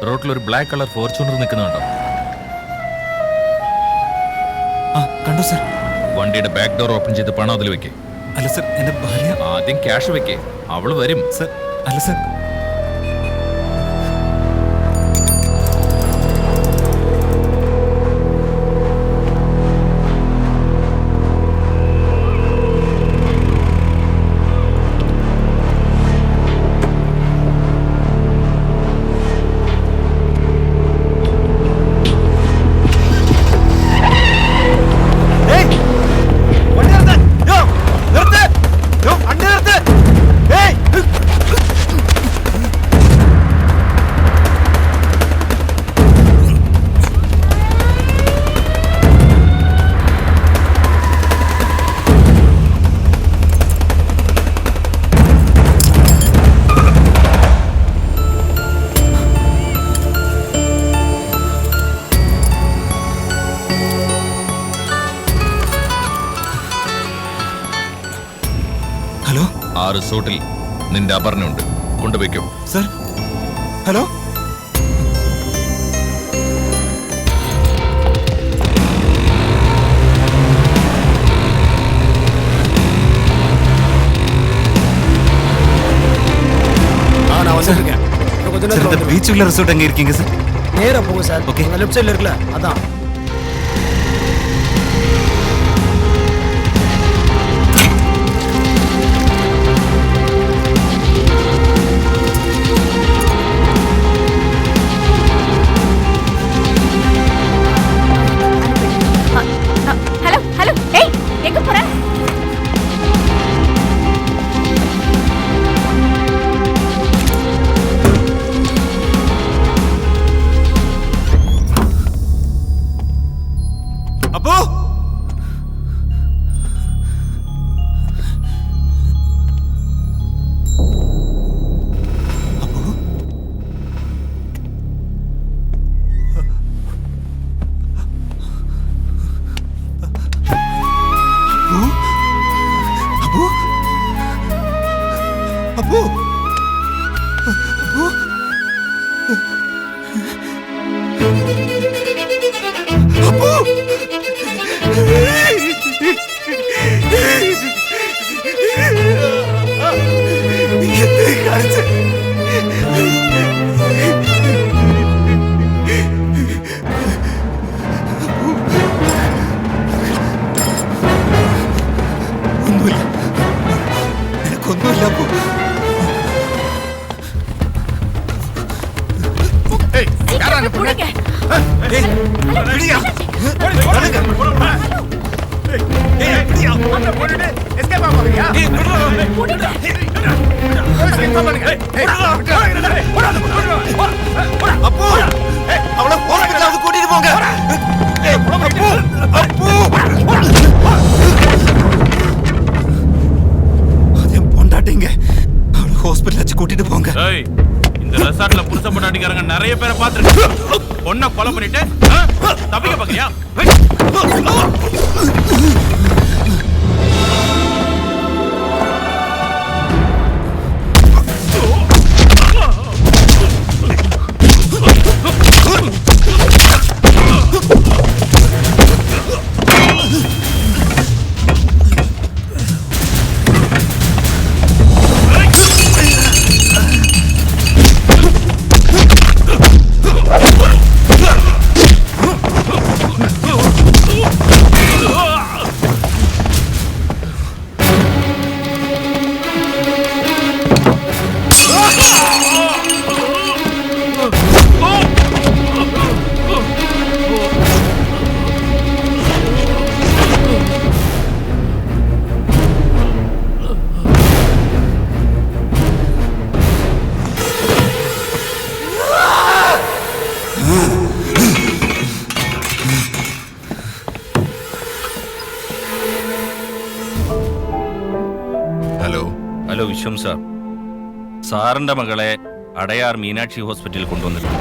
റോഡിൽ ഒരു ബ്ലാക്ക് കളർ ഫോർച്യൂണർ നിൽക്കുന്നുണ്ടോ? കണ്ടു സാർ. വണ്ടിയുടെ ബാക്ക് ഡോർ ഓപ്പൺ ചെയ്ത് പണം അതിൽ വെക്കേ. അല്ല സർ, എന്റെ ഭാര്യ. ആദ്യം ക്യാഷ് വെക്കേ, അവള് വരും. സർ, അല്ല സർ. ഹലോ, ആ റിസോർട്ടിൽ നിന്റെ അപർണയുണ്ട്, കൊണ്ടുവയ്ക്കും. സർ. ഹലോ, பீச் உள்ள ரிசோர்ட் எங்க இருக்கீங்க சார்? நேரா போங்க சார். ஓகே, லெஃப்ட் சைடுல இருக்குல்ல, அதான். ஹலோ ஹலோ, ஏய், எங்க போற? അപ്പോ അപ്പോ அந்த பொண்ணு எஸ்கேப் ஆக போறியா? அப்போ அவளை ஹாஸ்பிடலாவது கூட்டிட்டு போங்க. அதே பொண்டாட்டிங்க அவளை ஹாஸ்பிடல் வச்சு கூட்டிட்டு போங்க. இந்த ரெசார்ட்ல புருஷ பொண்டாட்டிக்காரங்க நிறைய பேரை பார்த்துருக்கேன். பொண்ணை கொலை பண்ணிட்டு தப்பிக்க பாக்கியா? ഹലോ വിശ്വം സാർ, സാറിന്റെ മകളെ അടയാർ മീനാക്ഷി ഹോസ്പിറ്റലിൽ കൊണ്ടുവന്നിട്ടുണ്ട്.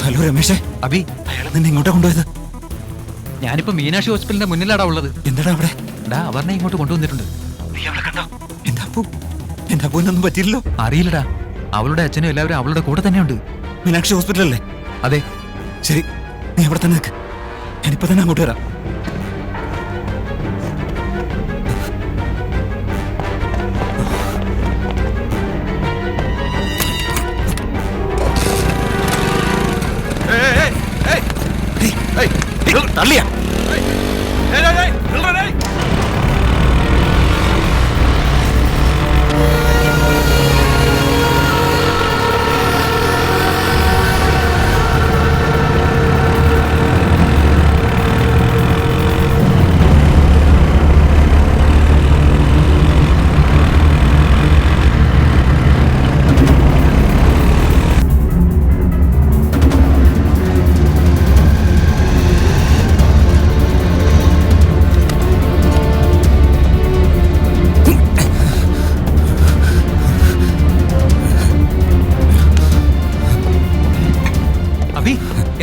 ഹലോ രമേശേ, അബി അയാൾ നിന്നെ ഇങ്ങോട്ടാ കൊണ്ടുപോയത്? ഞാനിപ്പോ മീനാക്ഷി ഹോസ്പിറ്റലിന്റെ മുന്നിലാടാ ഉള്ളത്. എന്താടാ അവിടെ? അവർണെ ഇങ്ങോട്ട് കൊണ്ടുവന്നിട്ടുണ്ട്. നീ അവളെ കണ്ടോ? എന്റെ അപ്പൂനൊന്നും പറ്റിയില്ലല്ലോ. അറിയില്ലടാ, അവളുടെ അച്ഛനും എല്ലാവരും അവളുടെ കൂടെ തന്നെയുണ്ട്. മീനാക്ഷി ഹോസ്പിറ്റലല്ലേ? അതെ. ശരി, നീ അവിടെ തന്നെ നിൽക്ക്, ഞാനിപ്പോ തന്നെ അങ്ങോട്ട് വരാം. തള്ളിയാ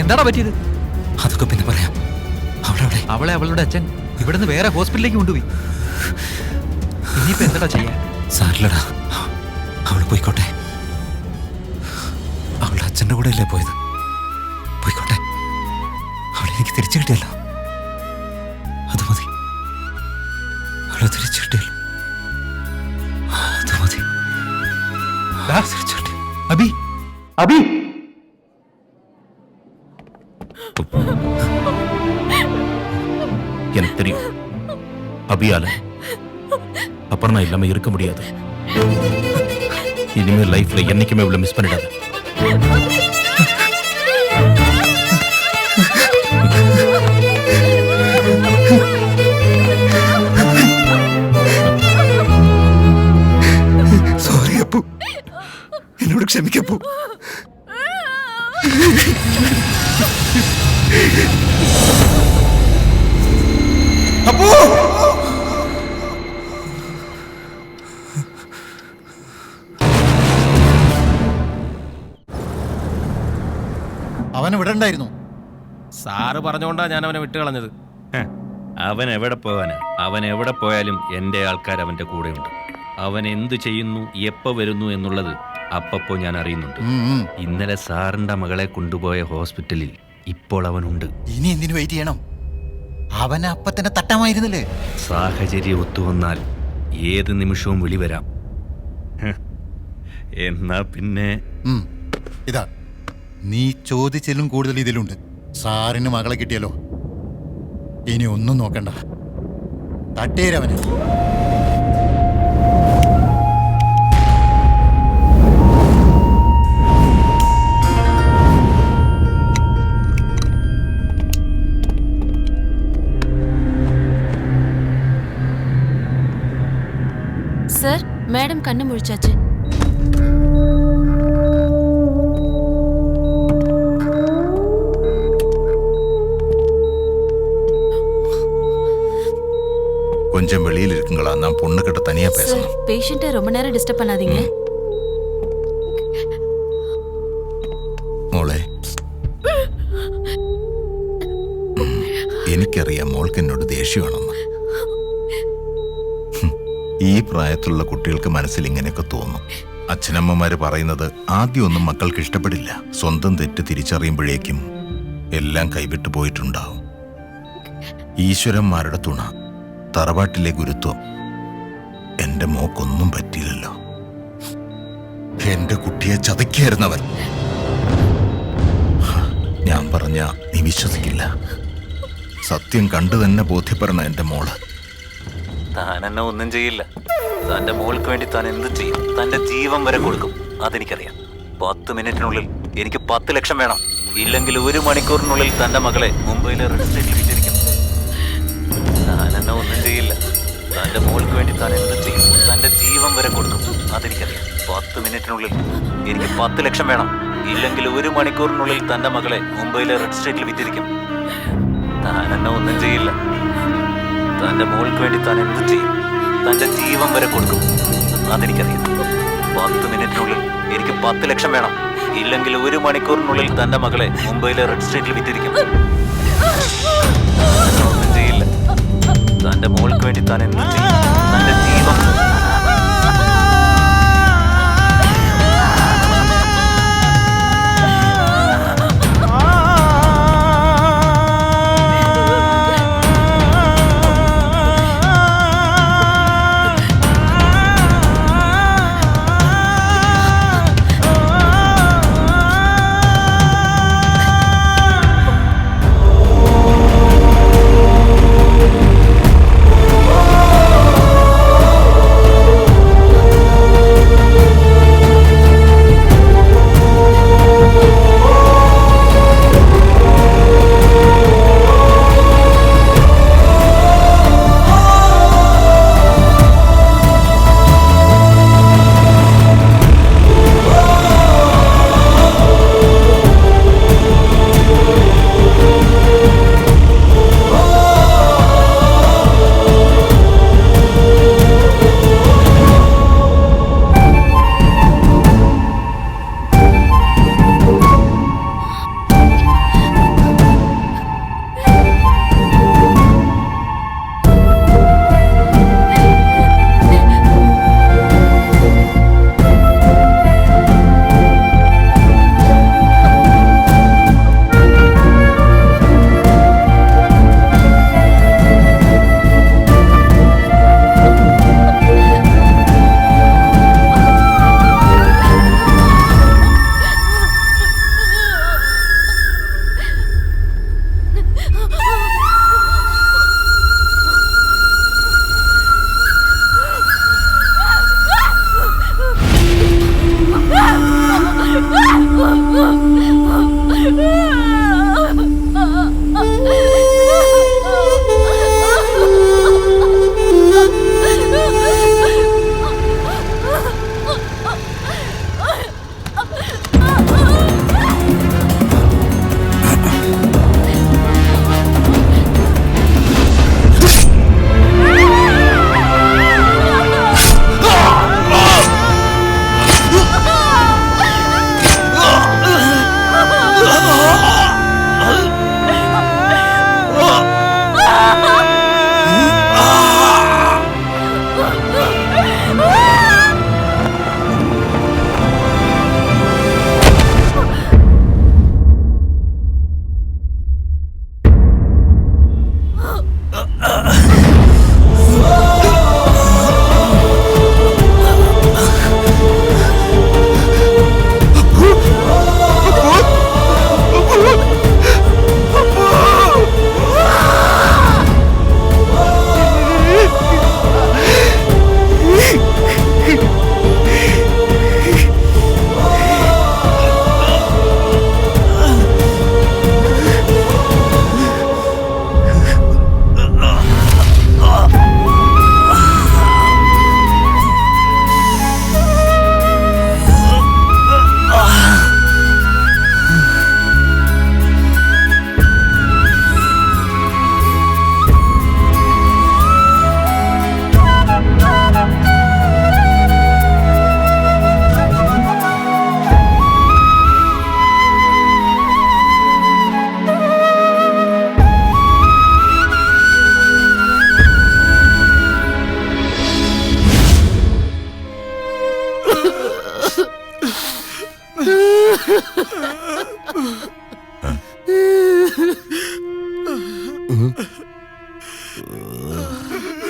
എന്താടാ പറ്റിയത്? അതൊക്കെ പിന്നെ പറയാം. അവളെ അവളുടെ അച്ഛൻ ഇവിടുന്ന് വേറെ ഹോസ്പിറ്റലിലേക്ക് കൊണ്ടുപോയി. ഇനിയിപ്പോ എന്താ ചെയ്യാ? സാരില്ലടാ, അവള് പോയിക്കോട്ടെ. അവളുടെ അച്ഛൻ്റെ കൂടെ അല്ലേ പോയത്? പോയിക്കോട്ടെ, അവളെ എനിക്ക് തിരിച്ചു കിട്ടിയല്ലോ, അത് മതി. അവളെ തിരിച്ചു കിട്ടിയല്ലോ, അത് മതി. തിരിച്ചു കിട്ടി. അബി, അബി, எனக்கு தெரியும், அபியால அப்புறம் இல்லாம இருக்க முடியாது. இனிமே லைஃப்ல என்னைக்குமே இவ்வளவு மிஸ் பண்ணிடாத. സോറി അപ്പു, എന്നോട് ക്ഷമിക്കപ്പു. അപ്പു, അവനെ വിടണ്ടായിരുന്നു. സാറ് പറഞ്ഞുകൊണ്ടാ ഞാൻ അവനെ വിട്ടുകളഞ്ഞത്. അവൻ എവിടെ പോകാനാ? അവൻ എവിടെ പോയാലും എൻ്റെ ആൾക്കാർ അവൻ്റെ കൂടെയുണ്ട്. അവൻ എന്തു ചെയ്യുന്നു, എപ്പോൾ വരുന്നു എന്നുള്ളത് അപ്പപ്പോ ഞാൻ അറിയുന്നുണ്ട്. ഇന്നലെ സാറിൻ്റെ മകളെ കൊണ്ടുപോയ ഹോസ്പിറ്റലിൽ ഇപ്പോൾ അവനുണ്ട്. ഇനി എന്തിനു വെയിറ്റ് ചെയ്യണം? അവനെ അപ്പൊ തന്നെ തട്ടാമായിരുന്നില്ലേ? സാഹചര്യം ഒത്തുവന്നാൽ ഏത് നിമിഷവും വിളിവരാം. എന്നാ പിന്നെ ഇതാ, നീ ചോദിച്ചാലും കൂടുതൽ ഇതിലുണ്ട്. സാറിന് മകളെ കിട്ടിയല്ലോ, ഇനി ഒന്നും നോക്കണ്ട, തട്ടേരവനെ. സർ, മാഡം കണ്ണു മുഴിച്ചാച്ച്. கொஞ்சம் வெளியில் இருக்குங்களா, நான் பொண்ணுகிட்ட தனியா பேசணும். பேஷண்ட்டை ரொம்ப நேரம் டிஸ்டர்ப் பண்ணாதீங்க. മോളെ, എനിക്കറിയാം മോൾക്ക് എന്നോട് ദേഷ്യമാണെന്ന്. ഈ പ്രായത്തിലുള്ള കുട്ടികൾക്ക് മനസ്സിൽ ഇങ്ങനെയൊക്കെ തോന്നും. അച്ഛനമ്മമാര് പറയുന്നത് ആദ്യമൊന്നും മക്കൾക്ക് ഇഷ്ടപ്പെടില്ല. സ്വന്തം തെറ്റ് തിരിച്ചറിയുമ്പോഴേക്കും എല്ലാം കൈവിട്ടു പോയിട്ടുണ്ടാവും. ഈശ്വരന്മാരുടെ തുണ, തറവാട്ടിലെ ഗുരുത്വം. എന്റെ മോക്കൊന്നും പറ്റിയില്ലല്ലോ. എന്റെ കുട്ടിയെ ചതയ്ക്കായിരുന്നവൻ. ഞാൻ പറഞ്ഞ നീ വിശ്വസിക്കില്ല. സത്യം കണ്ടു തന്നെ ബോധ്യപ്പെടണം എന്റെ മോള്. താൻ എന്നെ ഒന്നും ചെയ്യില്ല. തന്റെ മോൾക്ക് വേണ്ടി താൻ എന്ത് ചെയ്യും? തന്റെ ജീവൻ വരെ കൊടുക്കും, അതെനിക്കറിയാം. 10 മിനിറ്റിനുള്ളിൽ എനിക്ക് 10 ലക്ഷം വേണം. ഇല്ലെങ്കിൽ 1 മണിക്കൂറിനുള്ളിൽ തന്റെ മകളെ മുംബൈയിലെ റെഡ് സ്റ്റേറ്റിൽ വിറ്റിരിക്കും. താൻ എന്നെ ഒന്നും ചെയ്യില്ല. തന്റെ മോൾക്ക് വേണ്ടി താൻ എന്ത് ചെയ്യും? തന്റെ ജീവൻ വരെ കൊടുക്കും, അതെനിക്കറിയാം. 10 മിനിറ്റിനുള്ളിൽ എനിക്ക് 10 ലക്ഷം വേണം. ഇല്ലെങ്കിൽ 1 മണിക്കൂറിനുള്ളിൽ തന്റെ മകളെ മുംബൈയിലെ റെഡ് സ്റ്റേറ്റിൽ വിറ്റിരിക്കും. താൻ എന്നെ ഒന്നും ചെയ്യില്ല. തന്റെ മോൾക്ക് വേണ്ടി താൻ എന്ത് ചെയ്യും? തന്റെ ജീവൻ വരെ കൊടുക്കും, അതെനിക്കറിയാം. 10 മിനിറ്റിനുള്ളിൽ എനിക്ക് 10 ലക്ഷം വേണം. ഇല്ലെങ്കിൽ 1 മണിക്കൂറിനുള്ളിൽ തന്റെ മകളെ മുംബൈയിലെ റെഡ് സ്റ്റേറ്റിൽ വിറ്റിരിക്കും. ഒന്നും ചെയ്യില്ല. തന്റെ മോൾക്ക് വേണ്ടി താൻ എന്ത് ചെയ്യും? തന്റെ ജീവൻ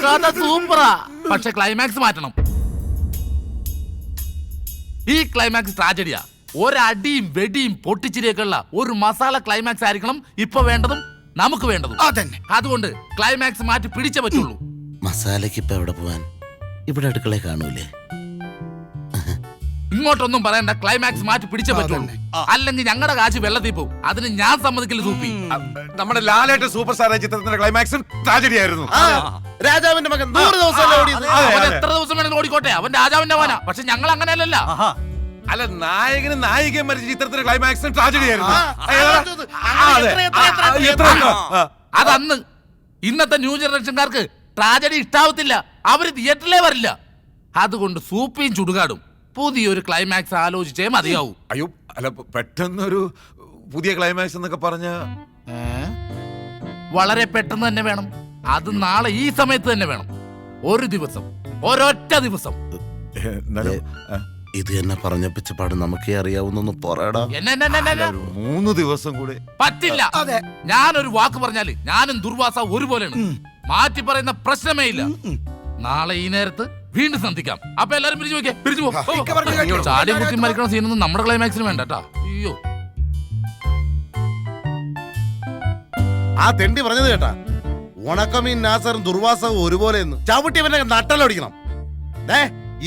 കഥ സൂപ്പറാ, പക്ഷെ ക്ലൈമാക്സ് മാറ്റണം. ഈ ക്ലൈമാക്സ് ട്രാജഡിയാ. ഒരടിയും വെടിയും പൊട്ടിച്ചിരിയൊക്കെ ഉള്ള ഒരു മസാല ക്ലൈമാക്സ് ആയിരിക്കണം ഇപ്പൊ വേണ്ടതും നമുക്ക് വേണ്ടതും. അതുകൊണ്ട് ക്ലൈമാക്സ് മാറ്റി പിടിച്ചേ പറ്റുള്ളൂ. മസാലയ്ക്ക് ഇപ്പൊ എവിടെ പോവാൻ? ഇവിടെ അടുക്കള കാണൂലേ? ഇങ്ങോട്ടൊന്നും പറയണ്ട, ക്ലൈമാക്സ് മാറ്റി പിടിച്ചേ പറ്റുള്ളൂ. അല്ലെങ്കിൽ ഞങ്ങളുടെ കാശ് വെള്ളത്തിൽ പോകും. അതിന് ഞാൻ സമ്മതിക്കില്ല സൂപ്പി. നമ്മുടെ ലാലേട്ട സൂപ്പർ സ്റ്റാർ ചിത്രത്തിന്റെ ക്ലൈമാക്സും ട്രാജഡി ആയിരുന്നു. രാജാവിന്റെ മകൻ 100 ദിവസം അവൻ എത്ര ദിവസം വേണമെങ്കിലും ഓടിക്കോട്ടെ, അവൻ രാജാവിന്റെ മോനാ. പക്ഷെ ഞങ്ങൾ അങ്ങനെയല്ലല്ലോ. അല്ല, നായകനും നായികയും മരിച്ച ചിത്രത്തിന്റെ ക്ലൈമാക്സും ട്രാജഡി ആയിരുന്നു. അതന്ന്. ഇന്നത്തെ ന്യൂ ജനറേഷൻകാർക്ക് ട്രാജഡി ഇഷ്ടാവത്തില്ല. അവര് തിയേറ്ററിലേ വരില്ല. അതുകൊണ്ട് സൂപ്പിയും ചുടുകാടും പുതിയൊരു ക്ലൈമാക്സ് ആലോചിച്ചേ മതിയാവൂ. അയ്യോ, അല്ല, പെട്ടെന്നൊരു പുതിയ ക്ലൈമാക്സ് എന്നൊക്കെ പറഞ്ഞ വളരെ പെട്ടെന്ന് തന്നെ വേണം. അത് നാളെ ഈ സമയത്ത് തന്നെ വേണം. ഒരു ദിവസം, ഒരൊറ്റ ദിവസം. ഇത് എന്നെ പറഞ്ഞപ്പിച്ചപാട് നമുക്കേ അറിയാവുന്ന പറയടാ. 3 ദിവസം കൂടെ പറ്റില്ല. ഞാനൊരു വാക്ക് പറഞ്ഞാല് ഞാനും ദുർവാസ ഒരുപോലെയാണ്. മാറ്റി പറയുന്ന പ്രശ്നമേ ഇല്ല. നാളെ ഈ നേരത്ത് വീണ്ടും സന്ധിക്കാം. അപ്പൊ എല്ലാരും പിരിച്ചു പോ. ചാടി കുത്തി മരിക്കണ സീനൊന്നും നമ്മുടെ ക്ലൈമാക്സിന് വേണ്ട കേട്ടാ. അയ്യോ, ആ തെണ്ടി പറഞ്ഞത് കേട്ടാ. ഉണക്കമീൻ നാസറും ദുർവാസവും ഒരുപോലെ ചവിട്ടി ഇവനെ നട്ടലൊടിക്കണം.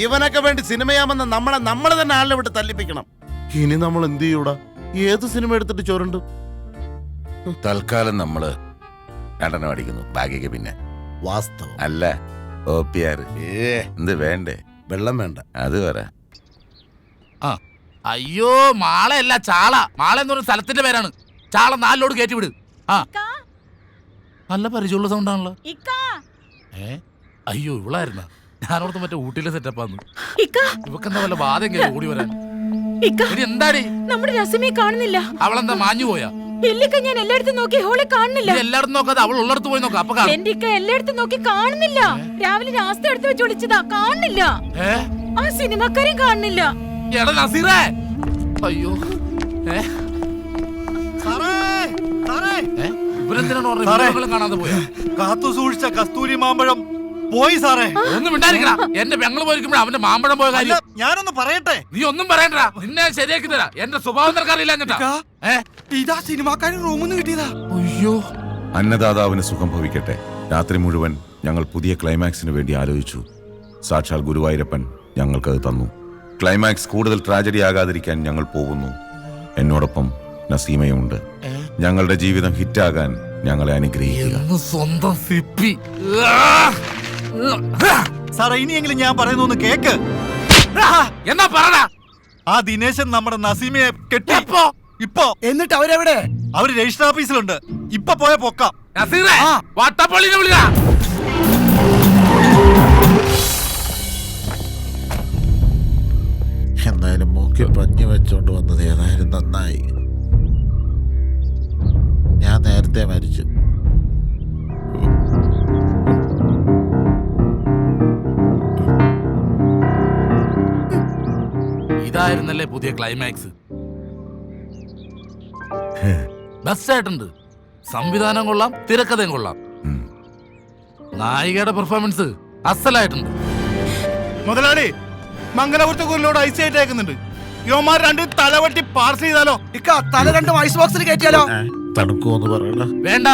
ഇവനൊക്കെ വേണ്ടി സിനിമയാമെന്ന് നമ്മളെ തന്നെ ആളിനെ വിട്ട് തല്ലിപ്പിക്കണം. ഇനി നമ്മൾ എന്ത് ചെയ്യൂടാ? ഏത് സിനിമ എടുത്തിട്ട് ചോരുണ്ട്? തൽക്കാലം നമ്മള് രണ്ടെണ്ണം അടിക്കുന്നു, ബാഗിക്ക് പിന്നെ വാസ്തവം അല്ല. എന്ത് വേണ്ടേ? വെള്ളം വേണ്ട, അത് പറ. അയ്യോ, മാളയല്ല ചാള. മാള എന്ന് പറഞ്ഞ സ്ഥലത്തിന്റെ പേരാണ്. ചാള 4 ലോഡ് കയറ്റി വിട്. നല്ല പരിചയമുള്ള സൗണ്ടാണല്ലോ. അയ്യോ, ഇവളായിരുന്ന ഞാനോർത്ത് മറ്റേ ഊട്ടിയിലെ സെറ്റപ്പാന്ന്. ഇവക്കെന്താ വല്ല ബാധം ഓടി വരാൻ? എന്താടി നമ്മുടെ രസമിയെ കാണുന്നില്ല. അവളെന്താ മാഞ്ഞു പോയാ? ഇല്ലിക്ക, ഞാൻ എല്ലായിടത്തും നോക്കി ഹോളെ കാണുന്നില്ല. എല്ലായിടത്തും നോക്കാതെ അവൾ ഉള്ളിടത്ത് പോയി നോക്കാം. അപ്പൊ എന്റെ എല്ലായിടത്തും നോക്കി കാണുന്നില്ല. രാവിലെ രാസ്ത എടുത്ത് വെച്ച് വിളിച്ചതാ, കാണുന്നില്ല. ആ സിനിമക്കാരെയും കാണുന്നില്ല. എടാ നസീറേ, അയ്യോ, ഇവരെന്തിനാണ് കാണാതെ പോയാ? കാത്തു സൂക്ഷിച്ച കസ്തൂരി മാമ്പഴം പോയി സാറേ. ഒന്നും മിണ്ടായിരിക്കടാ. എന്റെ പെങ്ങള് പോയിരിക്കുമ്പോ അവന്റെ മാമ്പഴം പോയ കാര്യം ഞാനൊന്ന് പറയട്ടെ. നീ ഒന്നും പറയണ്ടാ. നിന്നെ ശരിയാക്കി തരാ. എന്റെ സ്വഭാവം നിനക്കറിയില്ല. ഇതാ സിനിമാക്കാരൻ റൂമിൽ കിട്ടിയതാ. അയ്യോ, അന്നദാതാവിന് സുഖം ഭവിക്കട്ടെ. രാത്രി മുഴുവൻ ഞങ്ങൾ പുതിയ ക്ലൈമാക്സിന് വേണ്ടി ആലോചിച്ചു. സാക്ഷാൽ ഗുരുവായൂരപ്പൻ ഞങ്ങൾക്കത് തന്നു. ക്ലൈമാക്സ് കൂടുതൽ ട്രാജഡി ആകാതിരിക്കാൻ ഞങ്ങൾ പോകുന്നു. എന്നോടൊപ്പം നസീമയുണ്ട്. ഞങ്ങളുടെ ജീവിതം ഹിറ്റാകാൻ ഞങ്ങളെ അനുഗ്രഹിക്കുക. സ്വന്തം സിപ്പി. സാറേ, ഇനിയെങ്കിലും ഞാൻ പറയുന്നു കേക്ക്. എന്നാ പറ. ആ ദിനേശൻ നമ്മുടെ നസീമയെ കെട്ടി. ഇപ്പൊ എന്നിട്ട് അവരെവിടെ? അവര് രജിസ്റ്റർ ഓഫീസിലുണ്ട്. ഇപ്പൊ പോയ പൊക്കാം. എന്തായാലും മൂക്കി പഞ്ഞു വെച്ചോണ്ട് വന്നത് ഏതായാലും നന്നായി. ഞാൻ നേരത്തെ മരിച്ചു. ഇതായിരുന്നല്ലേ പുതിയ ക്ലൈമാക്സ്. ബെസ്റ്റ് ആയിട്ടുണ്ട്. സംവിധാനം കൊള്ളാം, തിരക്കഥയും കൊള്ളാം. നായികയുടെ പെർഫോമൻസ് അസലായിട്ടുണ്ട്. മുതലാളി, മംഗലപുരത്തെ കുരിലോട് ഐസ് ആയിട്ട് അയക്കുന്നുണ്ട്. യോമാർ 2 തലവട്ടി പാർസൽ ചെയ്താലോ? തല 2 ഐസ് ബോക്സിൽ കയറ്റിയാലോ? തണുക്കുമെന്ന് പറയണ. വേണ്ട,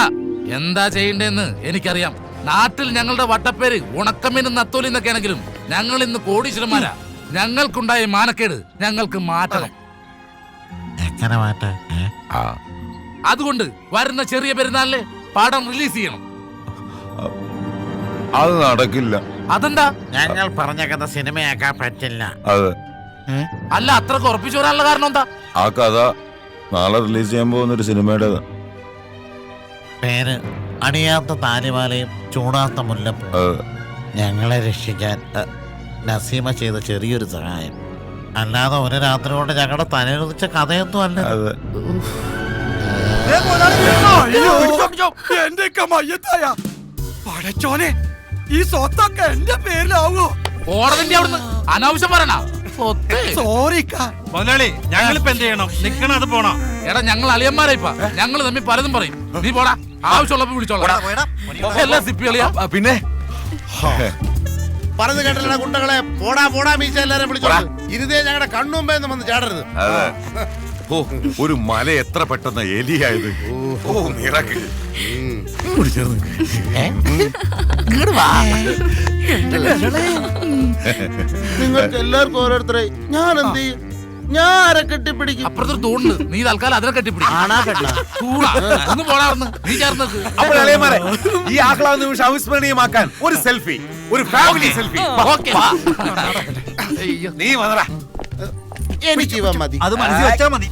എന്താ ചെയ്യണ്ടെന്ന് എനിക്കറിയാം. നാട്ടിൽ ഞങ്ങളുടെ വട്ടപ്പേര് ഉണക്കമീനും നത്തോലി എന്നൊക്കെ ആണെങ്കിലും ഞങ്ങൾ ഇന്ന് കോടീശ്വരന്മാരാ. ഞങ്ങൾക്കുണ്ടായ മാനക്കേട് ഞങ്ങൾക്ക് മാറ്റണം. എങ്ങനെ മാറ്റാ? അതുകൊണ്ട് വരുന്ന ചെറിയ പെരുന്നാളില് പടം റിലീസ് ചെയ്യണം. അത് നടക്കില്ല. അതെന്താ? ഞങ്ങൾ പറഞ്ഞ കഥ സിനിമയാക്കാൻ പറ്റില്ല. അല്ല, അത്രക്ക് ഉറപ്പിച്ചു വരാനുള്ള കാരണം എന്താ? ആ കഥ നാളെ റിലീസ് ചെയ്യാൻ പോകുന്നൊരു സിനിമയുടെ പേര് അണിയാത്ത താലിമാലയും ചൂടാത്ത മുല്ലപ്പൂ. ഞങ്ങളെ രക്ഷിക്കാൻ നസീമ ചെയ്ത ചെറിയൊരു സഹായം. അല്ലാതെ ഒരു രാത്രി കൊണ്ട് ഞങ്ങളുടെ തലയിലുദിച്ച കഥയൊന്നും അല്ല. എന്റെ മയ്യത്തായ പടച്ചോനെ, ഈ സ്വത്തൊക്കെ എന്റെ പേരിലാവോ? കോടതിന്റെ അവിടുന്ന് അനാവശ്യം പറയണ. സോറി മുതലാളി ഞങ്ങളിപ്പോ എന്ത് ചെയ്യണം നിക്കണം അത് പോണോ? എടാ ഞങ്ങൾ അളിയന്മാരായിപ്പാ, ഞങ്ങൾ തമ്മിൽ പലതും പറയും. നീ പോടാ, ആവശ്യമുള്ളപ്പോ വിളിച്ചോളാം. എല്ലാ സിപ്പികളിയാ പിന്നെ പറഞ്ഞു കേട്ടില്ല കുണ്ടകളെ, പോടാ പോടാ മീശ എല്ലാരും വിളിച്ചോളാം. ഇരുതേ ഞങ്ങളുടെ കണ്ണുമ്പേ വന്ന് ചാടരുത്. ഓ ഒരു മല എത്ര പെട്ടെന്ന് എലിയായത്. ഓ മിറാക്കിൾ. നിങ്ങൾക്ക് എല്ലാവർക്കും ഓരോരുത്തരെ ഞാൻ എന്ത് ചെയ്യും? ഞാൻ ആരെ കെട്ടിപ്പിടിക്കും? അപ്പുറത്തൊരു തൂണുണ്ട്, നീ തൽക്കാലം അതിനെ കെട്ടിപ്പിടിക്കും. ഒന്ന് പോടാർന്ന് നീ ചേർന്നത്. അപ്പോൾ അളിയന്മാരെ, ഈ ആഹ്ലാദ നിമിഷം അവിസ്മരണീയമാക്കാൻ ഒരു സെൽഫി, ഒരു ഫാമിലി സെൽഫി. നീ വന്നടാ. എനിക്ക് ഇവൻ മതി. അത് മനസ്സിൽ വെച്ചാ മതി.